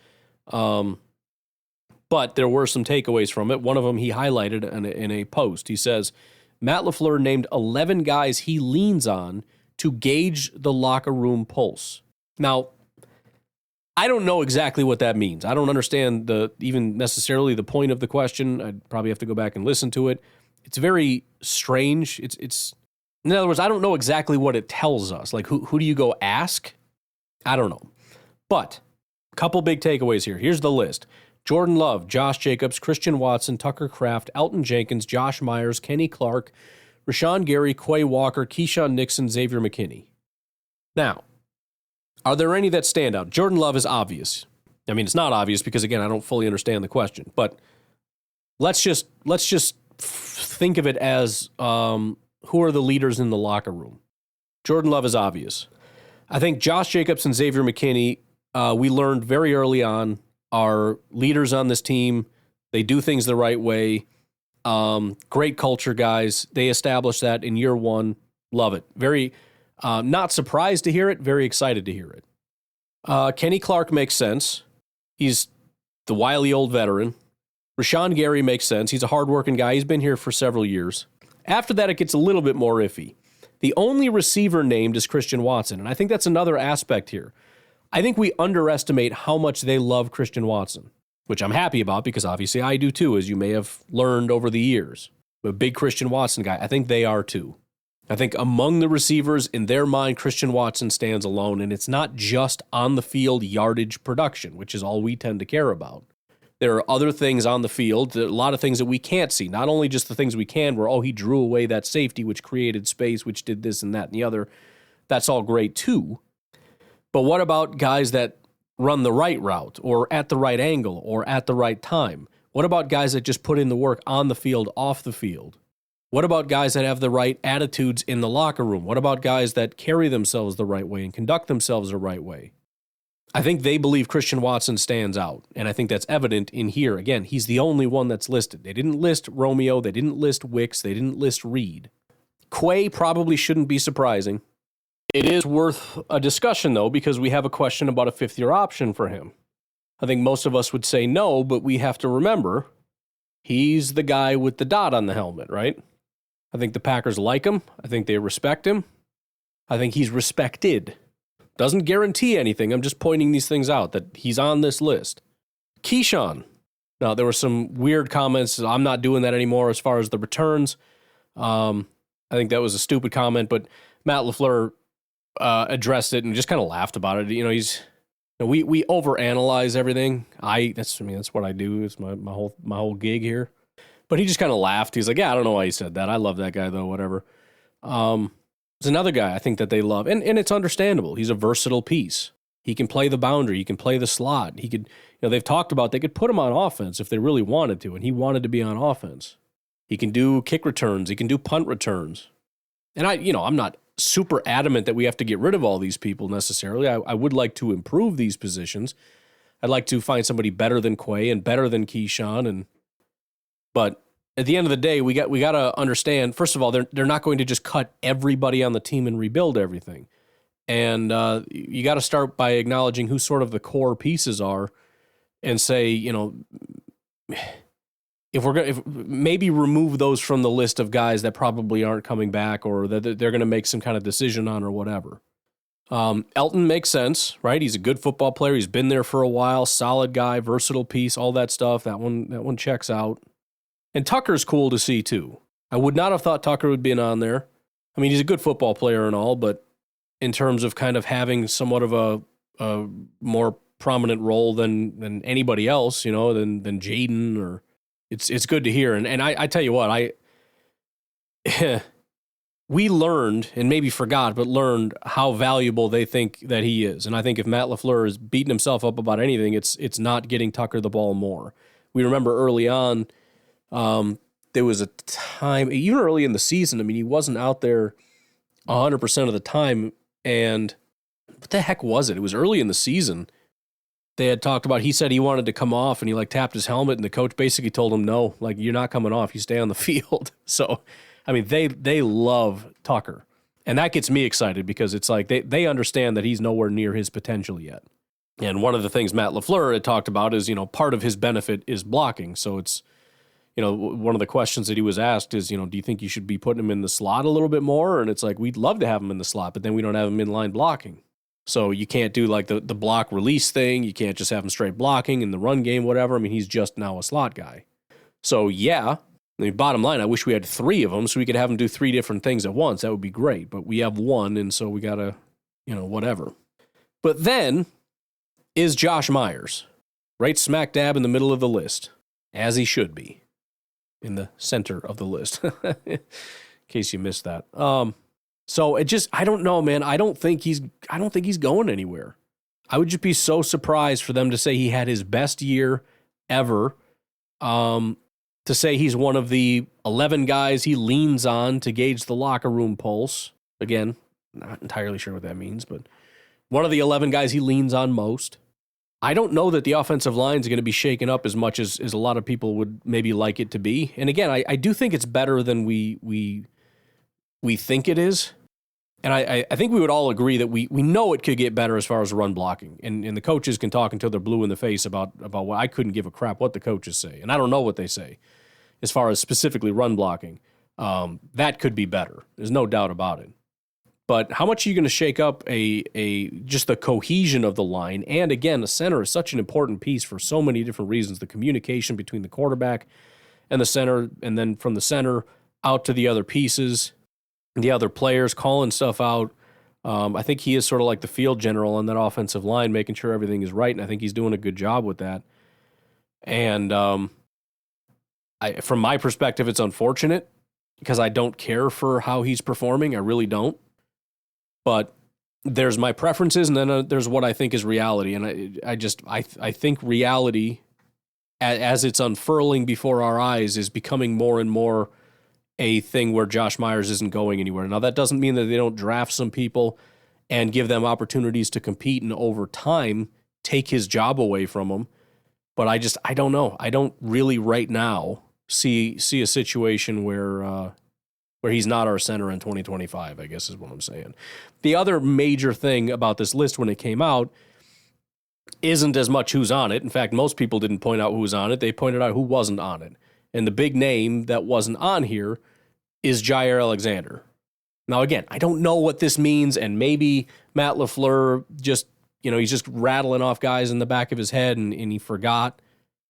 but there were some takeaways from it. One of them he highlighted in a post. He says, Matt LaFleur named 11 guys he leans on to gauge the locker room pulse. Now, I don't know exactly what that means. I don't understand even necessarily the point of the question. I'd probably have to go back and listen to it. It's very strange. It's in other words, I don't know exactly what it tells us. Like, who do you go ask? I don't know. But a couple big takeaways here. Here's the list. Jordan Love, Josh Jacobs, Christian Watson, Tucker Kraft, Elton Jenkins, Josh Myers, Kenny Clark, Rashawn Gary, Quay Walker, Keyshawn Nixon, Xavier McKinney. Now, are there any that stand out? Jordan Love is obvious. I mean, it's not obvious because, again, I don't fully understand the question. But let's just think of it as who are the leaders in the locker room. Jordan Love is obvious. I think Josh Jacobs and Xavier McKinney, we learned very early on, are leaders on this team. They do things the right way. Great culture guys. They established that in year one. Love it. Very not surprised to hear it. Very excited to hear it. Kenny Clark makes sense. He's the wily old veteran. Rashawn Gary makes sense. He's a hardworking guy. He's been here for several years. After that, it gets a little bit more iffy. The only receiver named is Christian Watson, and I think that's another aspect here. I think we underestimate how much they love Christian Watson, which I'm happy about because obviously I do too, as you may have learned over the years. I'm a big Christian Watson guy. I think they are too. I think among the receivers, in their mind, Christian Watson stands alone, and it's not just on the field yardage production, which is all we tend to care about. There are other things on the field, a lot of things that we can't see. Not only just the things we can, where, he drew away that safety, which created space, which did this and that and the other. That's all great too. But what about guys that run the right route or at the right angle or at the right time? What about guys that just put in the work on the field, off the field? What about guys that have the right attitudes in the locker room? What about guys that carry themselves the right way and conduct themselves the right way? I think they believe Christian Watson stands out, and I think that's evident in here. Again, he's the only one that's listed. They didn't list Romeo. They didn't list Wicks. They didn't list Reed. Quay probably shouldn't be surprising. It is worth a discussion, though, because we have a question about a fifth-year option for him. I think most of us would say no, but we have to remember he's the guy with the dot on the helmet, right? I think the Packers like him. I think they respect him. I think he's respected. Doesn't guarantee anything. I'm just pointing these things out, that he's on this list. Keyshawn. Now, there were some weird comments. I'm not doing that anymore as far as the returns. I think that was a stupid comment, but Matt LaFleur addressed it and just kind of laughed about it. We overanalyze everything. That's what I do. It's my whole gig here. But he just kind of laughed. He's like, yeah, I don't know why he said that. I love that guy, though, whatever. There's another guy I think that they love, and it's understandable. He's a versatile piece. He can play the boundary. He can play the slot. He could, they've talked about they could put him on offense if they really wanted to, and he wanted to be on offense. He can do kick returns. He can do punt returns. And I'm not super adamant that we have to get rid of all these people necessarily. I would like to improve these positions. I'd like to find somebody better than Quay and better than Keyshawn, but at the end of the day, we got to understand, first of all, they're not going to just cut everybody on the team and rebuild everything. And you got to start by acknowledging who sort of the core pieces are and say, if maybe remove those from the list of guys that probably aren't coming back or that they're going to make some kind of decision on or whatever. Elton makes sense, right? He's a good football player. He's been there for a while, solid guy, versatile piece, all that stuff. That one checks out. And Tucker's cool to see, too. I would not have thought Tucker would have been on there. I mean, he's a good football player and all, but in terms of kind of having somewhat of a more prominent role than anybody else, than Jaden, or it's good to hear. And I tell you what, we learned, and maybe forgot, but learned how valuable they think that he is. And I think if Matt LaFleur is beating himself up about anything, it's not getting Tucker the ball more. We remember early on, there was a time, even early in the season, I mean, he wasn't out there 100% of the time, and what the heck was it? It was early in the season. They had talked about, he said he wanted to come off, and he tapped his helmet, and the coach basically told him, no, you're not coming off, you stay on the field. So, I mean, they love Tucker, and that gets me excited because it's they understand that he's nowhere near his potential yet. And one of the things Matt LaFleur had talked about is, part of his benefit is blocking, so it's, one of the questions that he was asked is, do you think you should be putting him in the slot a little bit more? And it's we'd love to have him in the slot, but then we don't have him in line blocking. So you can't do the block release thing. You can't just have him straight blocking in the run game, whatever. I mean, he's just now a slot guy. So yeah, I mean, bottom line, I wish we had 3 of them so we could have him do 3 different things at once. That would be great. But we have 1, and so we got to, whatever. But then is Josh Myers, right smack dab in the middle of the list, as he should be. In the center of the list, in case you missed that. So I don't know, man. I don't think he's going anywhere. I would just be so surprised for them to say he had his best year ever. To say he's one of the 11 guys he leans on to gauge the locker room pulse. Again, not entirely sure what that means, but one of the 11 guys he leans on most. I don't know that the offensive line is going to be shaken up as much as a lot of people would maybe like it to be. And again, I do think it's better than we think it is. And I think we would all agree that we know it could get better as far as run blocking. And the coaches can talk until they're blue in the face about what I couldn't give a crap what the coaches say. And I don't know what they say as far as specifically run blocking. That could be better. There's no doubt about it. But how much are you going to shake up just the cohesion of the line? And again, the center is such an important piece for so many different reasons. The communication between the quarterback and the center, and then from the center out to the other pieces, the other players calling stuff out. I think he is sort of like the field general on that offensive line, making sure everything is right, and I think he's doing a good job with that. And from my perspective, it's unfortunate because I don't care for how he's performing. I really don't. But there's my preferences, and then there's what I think is reality. And I think reality, as it's unfurling before our eyes, is becoming more and more a thing where Josh Myers isn't going anywhere. Now, that doesn't mean that they don't draft some people and give them opportunities to compete and over time take his job away from him. But I don't know. I don't really right now see a situation where he's not our center in 2025, I guess is what I'm saying. The other major thing about this list when it came out isn't as much who's on it. In fact, most people didn't point out who was on it. They pointed out who wasn't on it. And the big name that wasn't on here is Jaire Alexander. Now, again, I don't know what this means, and maybe Matt LaFleur just, he's just rattling off guys in the back of his head and he forgot.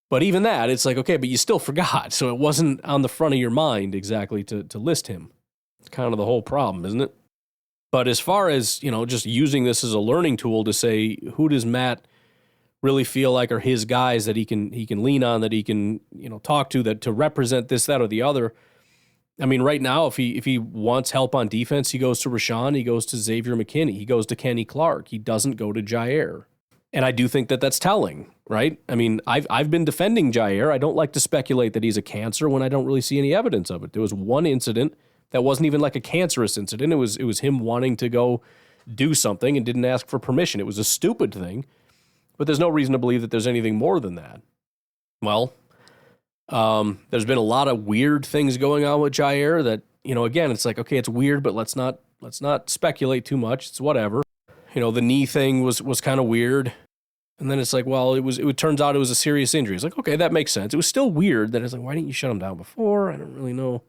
But even that, it's like, okay, but you still forgot. So it wasn't on the front of your mind exactly to list him. It's kind of the whole problem, isn't it? But as far as, just using this as a learning tool to say, who does Matt really feel like are his guys that he can lean on, that he can, talk to, that to represent this, that, or the other. I mean, right now, if he wants help on defense, he goes to Rashawn, he goes to Xavier McKinney, he goes to Kenny Clark. He doesn't go to Jaire. And I do think that that's telling, right? I mean, I've been defending Jaire. I don't like to speculate that he's a cancer when I don't really see any evidence of it. There was one incident that wasn't even like a cancerous incident. It was him wanting to go do something and didn't ask for permission. It was a stupid thing, but there's no reason to believe that there's anything more than that. Well, there's been a lot of weird things going on with Jaire that, again, it's like, okay, it's weird, but let's not speculate too much. It's whatever. The knee thing was kind of weird. And then it's like, well, it turns out it was a serious injury. It's like, okay, that makes sense. It was still weird that it's like, why didn't you shut him down before? I don't really know.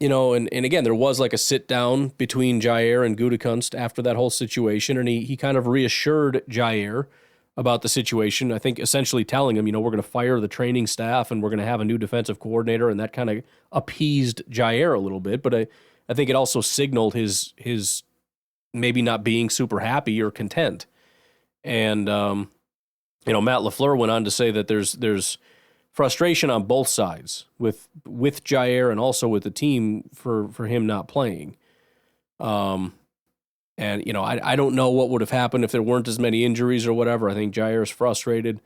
And again, there was like a sit down between Jaire and Gutekunst after that whole situation. And he kind of reassured Jaire about the situation. I think essentially telling him, we're going to fire the training staff and we're going to have a new defensive coordinator. And that kind of appeased Jaire a little bit. But I think it also signaled his maybe not being super happy or content. And, Matt LaFleur went on to say that there's frustration on both sides with Jaire and also with the team for him not playing. And, I don't know what would have happened if there weren't as many injuries or whatever. I think Jaire's frustrated.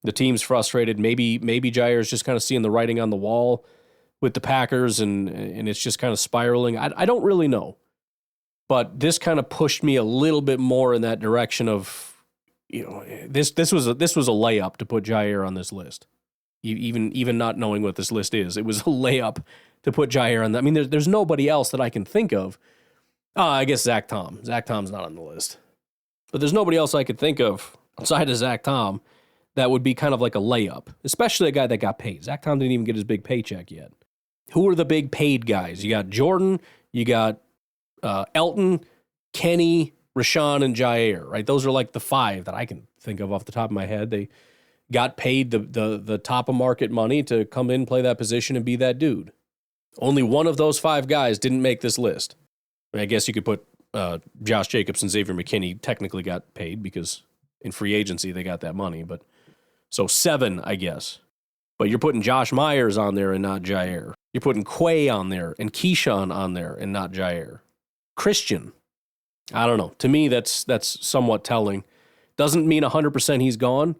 The team's frustrated. Maybe Jaire's just kind of seeing the writing on the wall with the Packers and it's just kind of spiraling. I don't really know. But this kind of pushed me a little bit more in that direction of, this was a layup to put Jaire on this list. Even not knowing what this list is, it was a layup to put Jaire on that. I mean, there's nobody else that I can think of. I guess Zach Tom. Zach Tom's not on the list. But there's nobody else I could think of outside of Zach Tom that would be kind of like a layup, especially a guy that got paid. Zach Tom didn't even get his big paycheck yet. Who are the big paid guys? You got Jordan, you got Elton, Kenny, Rashawn, and Jaire, right? Those are like the five that I can think of off the top of my head. They got paid the top of market money to come in, play that position, and be that dude. Only one of those five guys didn't make this list. I guess you could put Josh Jacobs and Xavier McKinney technically got paid because in free agency they got that money. But so 7, I guess. But you're putting Josh Myers on there and not Jaire. You're putting Quay on there and Keyshawn on there and not Jaire. Christian, I don't know. To me, that's somewhat telling. Doesn't mean 100% he's gone,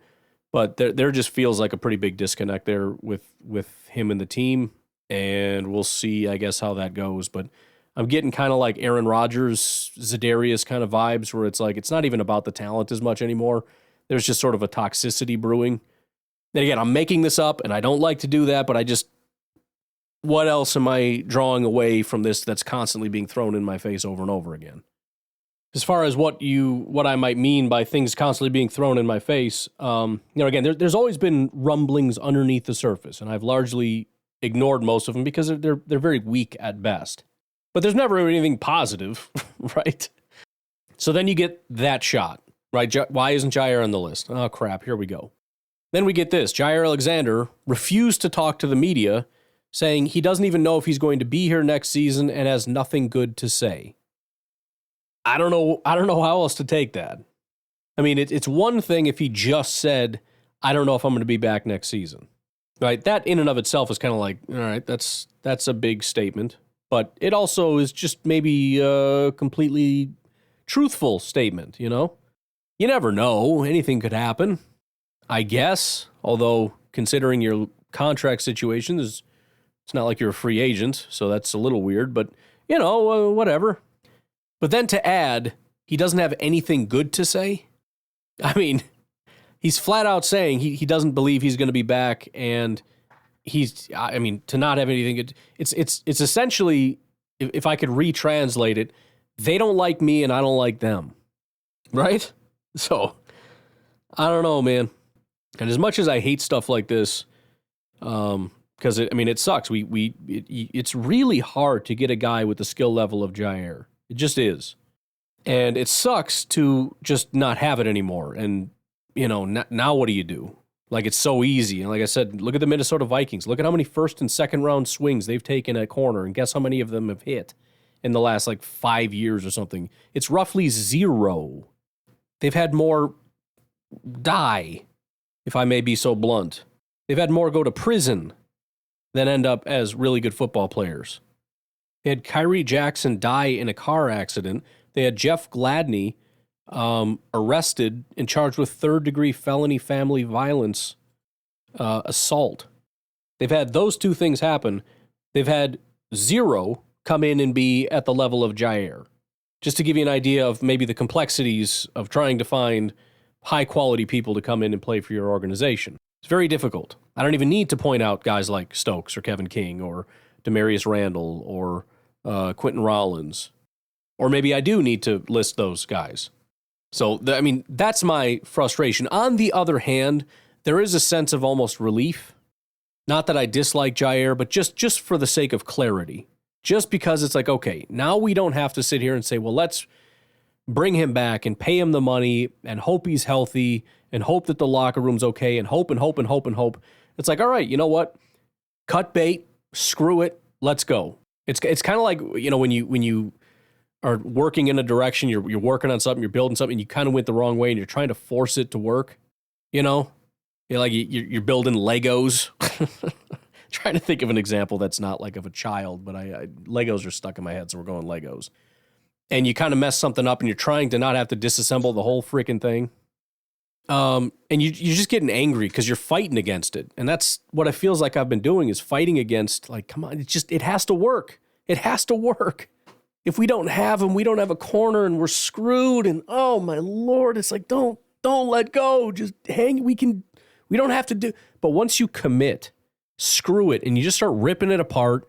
but there just feels like a pretty big disconnect there with him and the team, and we'll see, I guess, how that goes. But I'm getting kind of like Aaron Rodgers, Za'Darius kind of vibes where it's like it's not even about the talent as much anymore. There's just sort of a toxicity brewing. And again, I'm making this up, and I don't like to do that, but what else am I drawing away from this that's constantly being thrown in my face over and over again? As far as what I might mean by things constantly being thrown in my face, again, there's always been rumblings underneath the surface, and I've largely ignored most of them because they're very weak at best. But there's never anything positive, right? So then you get that shot, right? Why isn't Jaire on the list? Oh, crap, here we go. Then we get this. Jaire Alexander refused to talk to the media, saying he doesn't even know if he's going to be here next season and has nothing good to say. I don't know how else to take that. I mean, it's one thing if he just said, I don't know if I'm going to be back next season. right? That in and of itself is kind of like, all right, that's a big statement. But it also is just maybe a completely truthful statement, you know? You never know. Anything could happen, I guess. Although, considering your contract situation, it's not like you're a free agent, so that's a little weird. But, whatever. But then to add, he doesn't have anything good to say. I mean, he's flat out saying he doesn't believe he's going to be back, and to not have anything good, it's essentially, if I could retranslate it, they don't like me and I don't like them, right? So, I don't know, man. And as much as I hate stuff like this, because it sucks. It's really hard to get a guy with the skill level of Jaire. It just is. And it sucks to just not have it anymore. And, now what do you do? Like, it's so easy. And like I said, look at the Minnesota Vikings. Look at how many first and second round swings they've taken at corner. And guess how many of them have hit in the last, 5 years or something? It's roughly 0. They've had more die, if I may be so blunt. They've had more go to prison than end up as really good football players. They had Kyrie Jackson die in a car accident. They had Jeff Gladney arrested and charged with third-degree felony family violence assault. They've had those two things happen. They've had 0 come in and be at the level of Jaire. Just to give you an idea of maybe the complexities of trying to find high-quality people to come in and play for your organization. It's very difficult. I don't even need to point out guys like Stokes or Kevin King or Demarius Randall or Quentin Rollins. Or maybe I do need to list those guys. So, that's my frustration. On the other hand, there is a sense of almost relief. Not that I dislike Jaire, but just for the sake of clarity. Just because it's like, okay, now we don't have to sit here and say, well, let's bring him back and pay him the money and hope he's healthy and hope that the locker room's okay and hope and hope and hope and hope. It's like, all right, you know what? Cut bait, screw it, let's go. It's kind of like, when you are working in a direction, you're working on something, you're building something, you kind of went the wrong way and you're trying to force it to work, You're building Legos. Trying to think of an example that's not like of a child, but Legos are stuck in my head, so we're going Legos. And you kind of mess something up and you're trying to not have to disassemble the whole freaking thing. And you're just getting angry because you're fighting against it. And that's what it feels like I've been doing, is fighting against, come on, it has to work. It has to work. If we don't have him, we don't have a corner and we're screwed. And oh my Lord, it's like, don't let go. Just hang. We don't have to do. But once you commit, screw it, and you just start ripping it apart,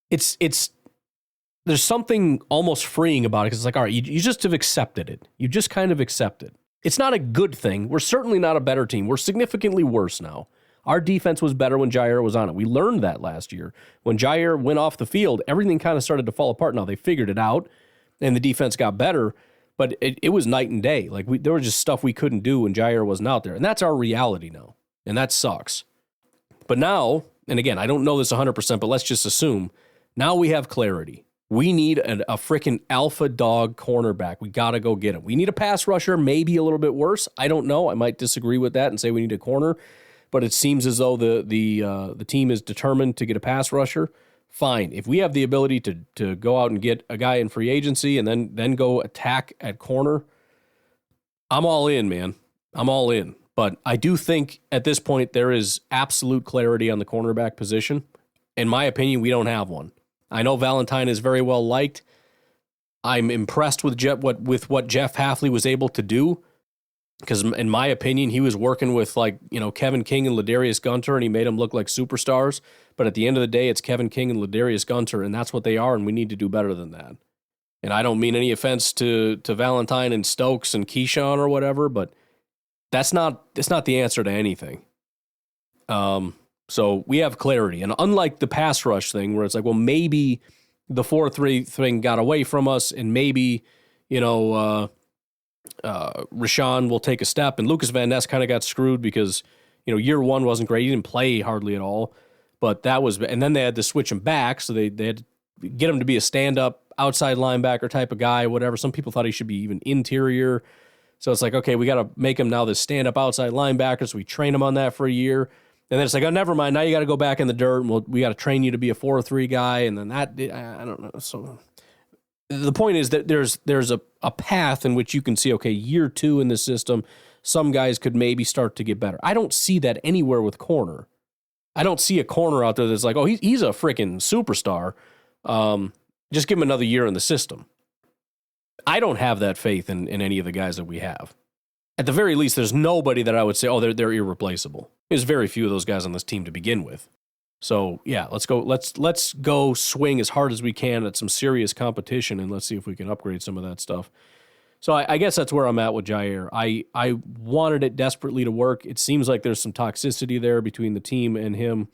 there's something almost freeing about it, because it's like, all right, you just have accepted it. You just kind of accept it. It's not a good thing. We're certainly not a better team. We're significantly worse now. Our defense was better when Jaire was on it. We learned that last year. When Jaire went off the field, everything kind of started to fall apart. Now, they figured it out, and the defense got better, but it was night and day. There was just stuff we couldn't do when Jaire wasn't out there, and that's our reality now, and that sucks. But now, and again, I don't know this 100%, but let's just assume, now we have clarity. We need a freaking alpha dog cornerback. We got to go get him. We need a pass rusher, maybe a little bit worse. I don't know. I might disagree with that and say we need a corner, but it seems as though the team is determined to get a pass rusher. Fine. If we have the ability to go out and get a guy in free agency and then go attack at corner, I'm all in, man. I'm all in. But I do think at this point there is absolute clarity on the cornerback position. In my opinion, we don't have one. I know Valentine is very well liked. I'm impressed with what Jeff Hafley was able to do, because in my opinion, he was working with Kevin King and Ladarius Gunter, and he made them look like superstars. But at the end of the day, it's Kevin King and Ladarius Gunter, and that's what they are, and we need to do better than that. And I don't mean any offense to Valentine and Stokes and Keyshawn or whatever, but that's not the answer to anything. So we have clarity. And unlike the pass rush thing, where it's like, well, maybe the 4-3 thing got away from us, and maybe, Rashawn will take a step, and Lucas Van Ness kind of got screwed because, year one wasn't great. He didn't play hardly at all, but and then they had to switch him back. So they had to get him to be a stand-up outside linebacker type of guy, whatever. Some people thought he should be even interior. So it's like, okay, we got to make him now this stand-up outside linebacker. So we train him on that for a year. And then it's like, oh, never mind. Now you got to go back in the dirt, and we got to train you to be a 4-3 guy. And then I don't know. So the point is that there's a path in which you can see, okay, year 2 in the system, some guys could maybe start to get better. I don't see that anywhere with corner. I don't see a corner out there that's like, oh, he's a freaking superstar. Just give him another year in the system. I don't have that faith in any of the guys that we have. At the very least, there's nobody that I would say, oh, they're irreplaceable. There's very few of those guys on this team to begin with. So yeah, let's go swing as hard as we can at some serious competition, and let's see if we can upgrade some of that stuff. So I guess that's where I'm at with Jaire. I wanted it desperately to work. It seems like there's some toxicity there between the team and him,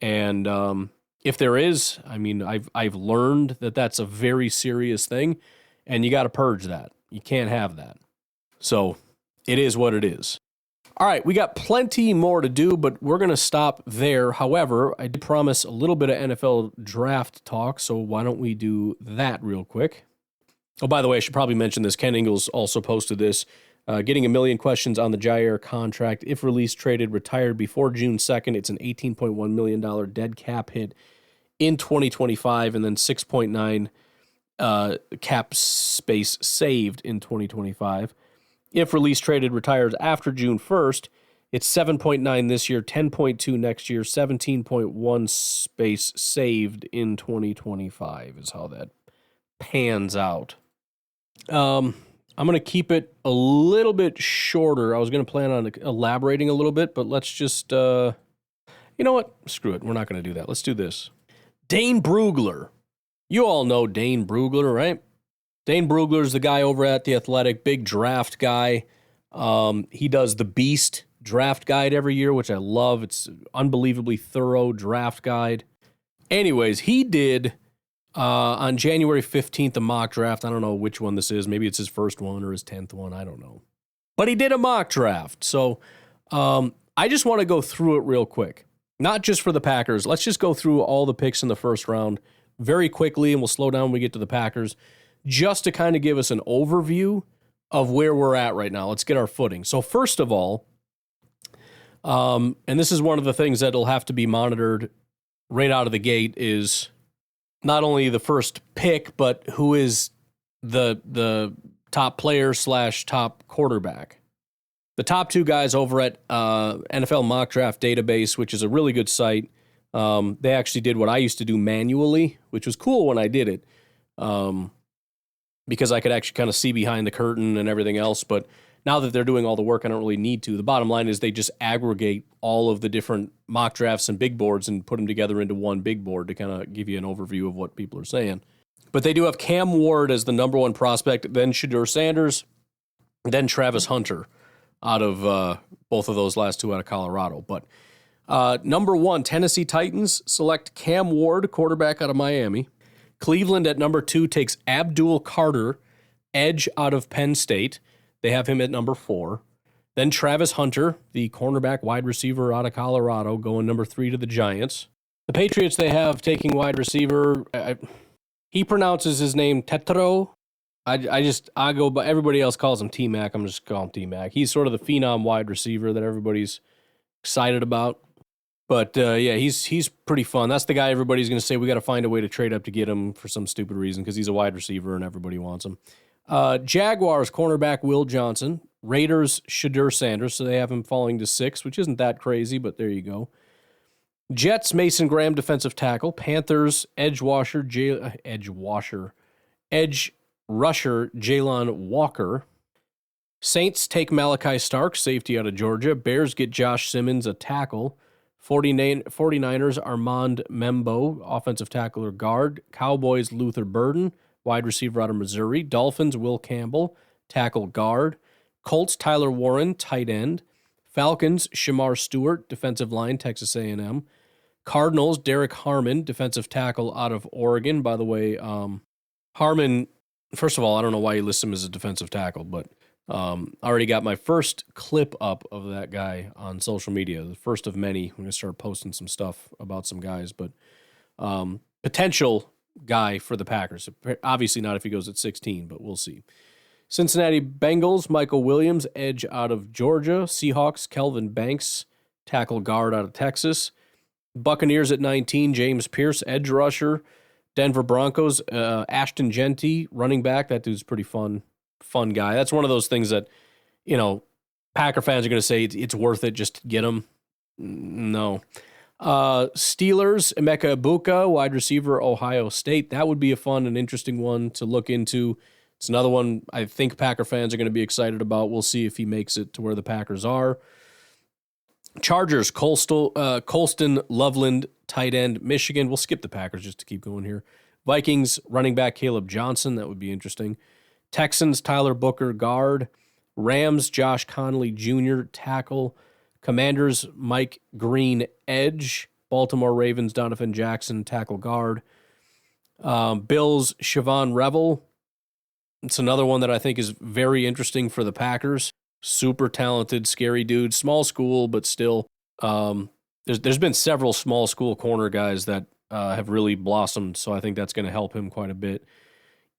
and if there is, I mean, I've learned that that's a very serious thing, and you got to purge that. You can't have that. So it is what it is. All right, we got plenty more to do, but we're going to stop there. However, I did promise a little bit of NFL draft talk, so why don't we do that real quick? Oh, by the way, I should probably mention this. Ken Ingles also posted this. Getting a million questions on the Jaire contract. If released, traded, retired before June 2nd, it's an $18.1 million dead cap hit in 2025, and then 6.9 cap space saved in 2025. If released, traded, retires after June 1st, it's 7.9 this year, 10.2 next year, 17.1 space saved in 2025 is how that pans out. I'm going to keep it a little bit shorter. I was going to plan on elaborating a little bit, but let's just, you know what? Screw it. We're not going to do that. Let's do this. Dane Brugler. You all know Dane Brugler, right? Dane Brugler is the guy over at The Athletic, big draft guy. He does the Beast draft guide every year, which I love. It's an unbelievably thorough draft guide. Anyways, he did on January 15th a mock draft. I don't know which one this is. Maybe it's his first one or his 10th one. I don't know. But he did a mock draft. So I just want to go through it real quick. Not just for the Packers. Let's just go through all the picks in the first round very quickly, and we'll slow down when we get to the Packers, just to kind of give us an overview of where we're at right now. Let's get our footing. So first of all, and this is one of the things that'll have to be monitored right out of the gate, is not only the first pick, but who is the top player / top quarterback. The top two guys over at NFL Mock Draft Database, which is a really good site. They actually did what I used to do manually, which was cool when I did it, because I could actually kind of see behind the curtain and everything else. But now that they're doing all the work, I don't really need to. The bottom line is they just aggregate all of the different mock drafts and big boards and put them together into one big board to kind of give you an overview of what people are saying. But they do have Cam Ward as the number one prospect, then Jaire Sanders, then Travis Hunter out of both of those last two out of Colorado. But number one, Tennessee Titans select Cam Ward, quarterback out of Miami. Cleveland at number 2 takes Abdul Carter, edge out of Penn State. They have him at number 4. Then Travis Hunter, the cornerback wide receiver out of Colorado, going number 3 to the Giants. The Patriots, they have taking wide receiver. He pronounces his name Tetro. I go, but everybody else calls him T-Mac. I'm just calling him T-Mac. He's sort of the phenom wide receiver that everybody's excited about. But, yeah, he's pretty fun. That's the guy everybody's going to say we got to find a way to trade up to get him for some stupid reason because he's a wide receiver and everybody wants him. Jaguars cornerback Will Johnson. Raiders Jaire Sanders, so they have him falling to 6, which isn't that crazy, but there you go. Jets Mason Graham, defensive tackle. Panthers edge rusher Jalen Walker. Saints take Malachi Stark, safety out of Georgia. Bears get Josh Simmons, a tackle. 49ers, Armand Membo, offensive tackle or guard. Cowboys, Luther Burden, wide receiver out of Missouri. Dolphins, Will Campbell, tackle guard. Colts, Tyler Warren, tight end. Falcons, Shamar Stewart, defensive line, Texas A&M. Cardinals, Derek Harmon, defensive tackle out of Oregon. By the way, Harmon, first of all, I don't know why you list him as a defensive tackle, but I already got my first clip up of that guy on social media, the first of many. I'm going to start posting some stuff about some guys, but potential guy for the Packers. Obviously not if he goes at 16, but we'll see. Cincinnati Bengals, Michael Williams, edge out of Georgia. Seahawks, Kelvin Banks, tackle guard out of Texas. Buccaneers at 19, James Pierce, edge rusher. Denver Broncos, Ashton Genty, running back. That dude's pretty fun guy. That's one of those things that, Packer fans are going to say it's worth it just to get him. No. Steelers, Emeka Egbuka, wide receiver, Ohio State. That would be a fun and interesting one to look into. It's another one I think Packer fans are going to be excited about. We'll see if he makes it to where the Packers are. Chargers, Colston Loveland, tight end, Michigan. We'll skip the Packers just to keep going here. Vikings, running back Caleb Johnson. That would be interesting. Texans, Tyler Booker, guard. Rams, Josh Connolly Jr., tackle. Commanders, Mike Green, edge. Baltimore Ravens, Donovan Jackson, tackle guard. Bills, Siobhan Revel. It's another one that I think is very interesting for the Packers. Super talented, scary dude. Small school, but still. There's been several small school corner guys that have really blossomed, so I think that's going to help him quite a bit.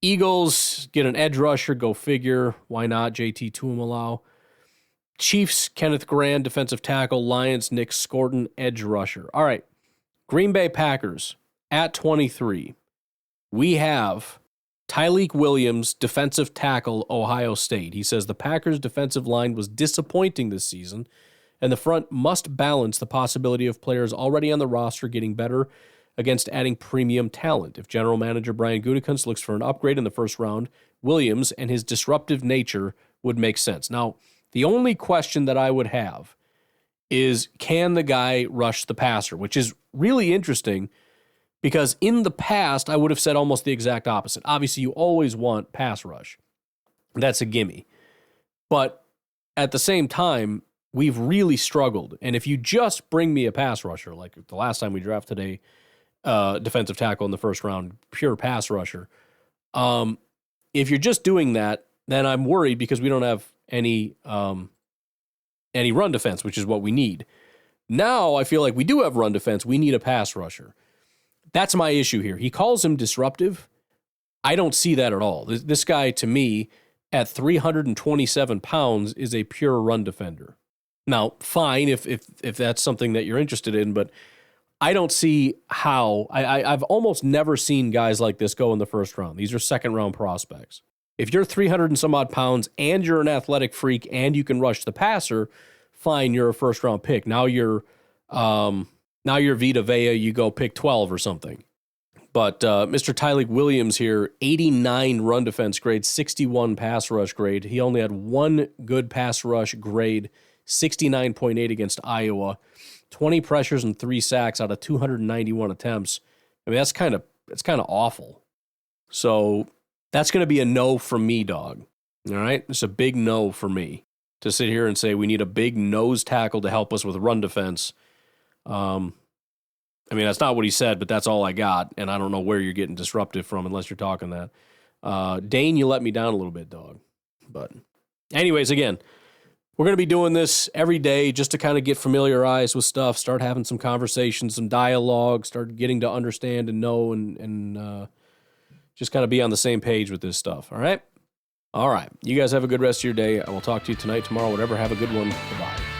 Eagles, get an edge rusher, go figure. Why not? JT Tuimoloau. Chiefs, Kenneth Grand, defensive tackle. Lions, Nick Scordon, edge rusher. All right, Green Bay Packers, at 23. We have Tyleik Williams, defensive tackle, Ohio State. He says the Packers' defensive line was disappointing this season, and the front must balance the possibility of players already on the roster getting better against adding premium talent. If general manager Brian Gutekunst looks for an upgrade in the first round, Williams and his disruptive nature would make sense. Now, the only question that I would have is, can the guy rush the passer, which is really interesting because in the past, I would have said almost the exact opposite. Obviously, you always want pass rush. That's a gimme. But at the same time, we've really struggled. And if you just bring me a pass rusher, like the last time we drafted a defensive tackle in the first round, pure pass rusher, if you're just doing that, then I'm worried because we don't have any run defense, which is what we need. Now I feel like we do have run defense. We need a pass rusher. That's my issue here. He calls him disruptive. I don't see that at all. This guy, to me, at 327 pounds, is a pure run defender. Now, fine if that's something that you're interested in, but I don't see how. I've almost never seen guys like this go in the first round. These are second-round prospects. If you're 300 and some odd pounds and you're an athletic freak and you can rush the passer, fine, you're a first-round pick. Now you're Vita Vea, you go pick 12 or something. But Mr. Tyleik Williams here, 89 run defense grade, 61 pass rush grade. He only had one good pass rush grade, 69.8 against Iowa, 20 pressures and 3 sacks out of 291 attempts. I mean, that's kind of awful. So that's going to be a no from me, dog. All right? It's a big no for me to sit here and say we need a big nose tackle to help us with run defense. I mean, that's not what he said, but that's all I got, and I don't know where you're getting disruptive from unless you're talking that. Dane, you let me down a little bit, dog. But anyways, again, we're going to be doing this every day just to kind of get familiarized with stuff, start having some conversations, some dialogue, start getting to understand and know and just kind of be on the same page with this stuff, all right? All right. You guys have a good rest of your day. I will talk to you tonight, tomorrow, whatever. Have a good one. Bye-bye.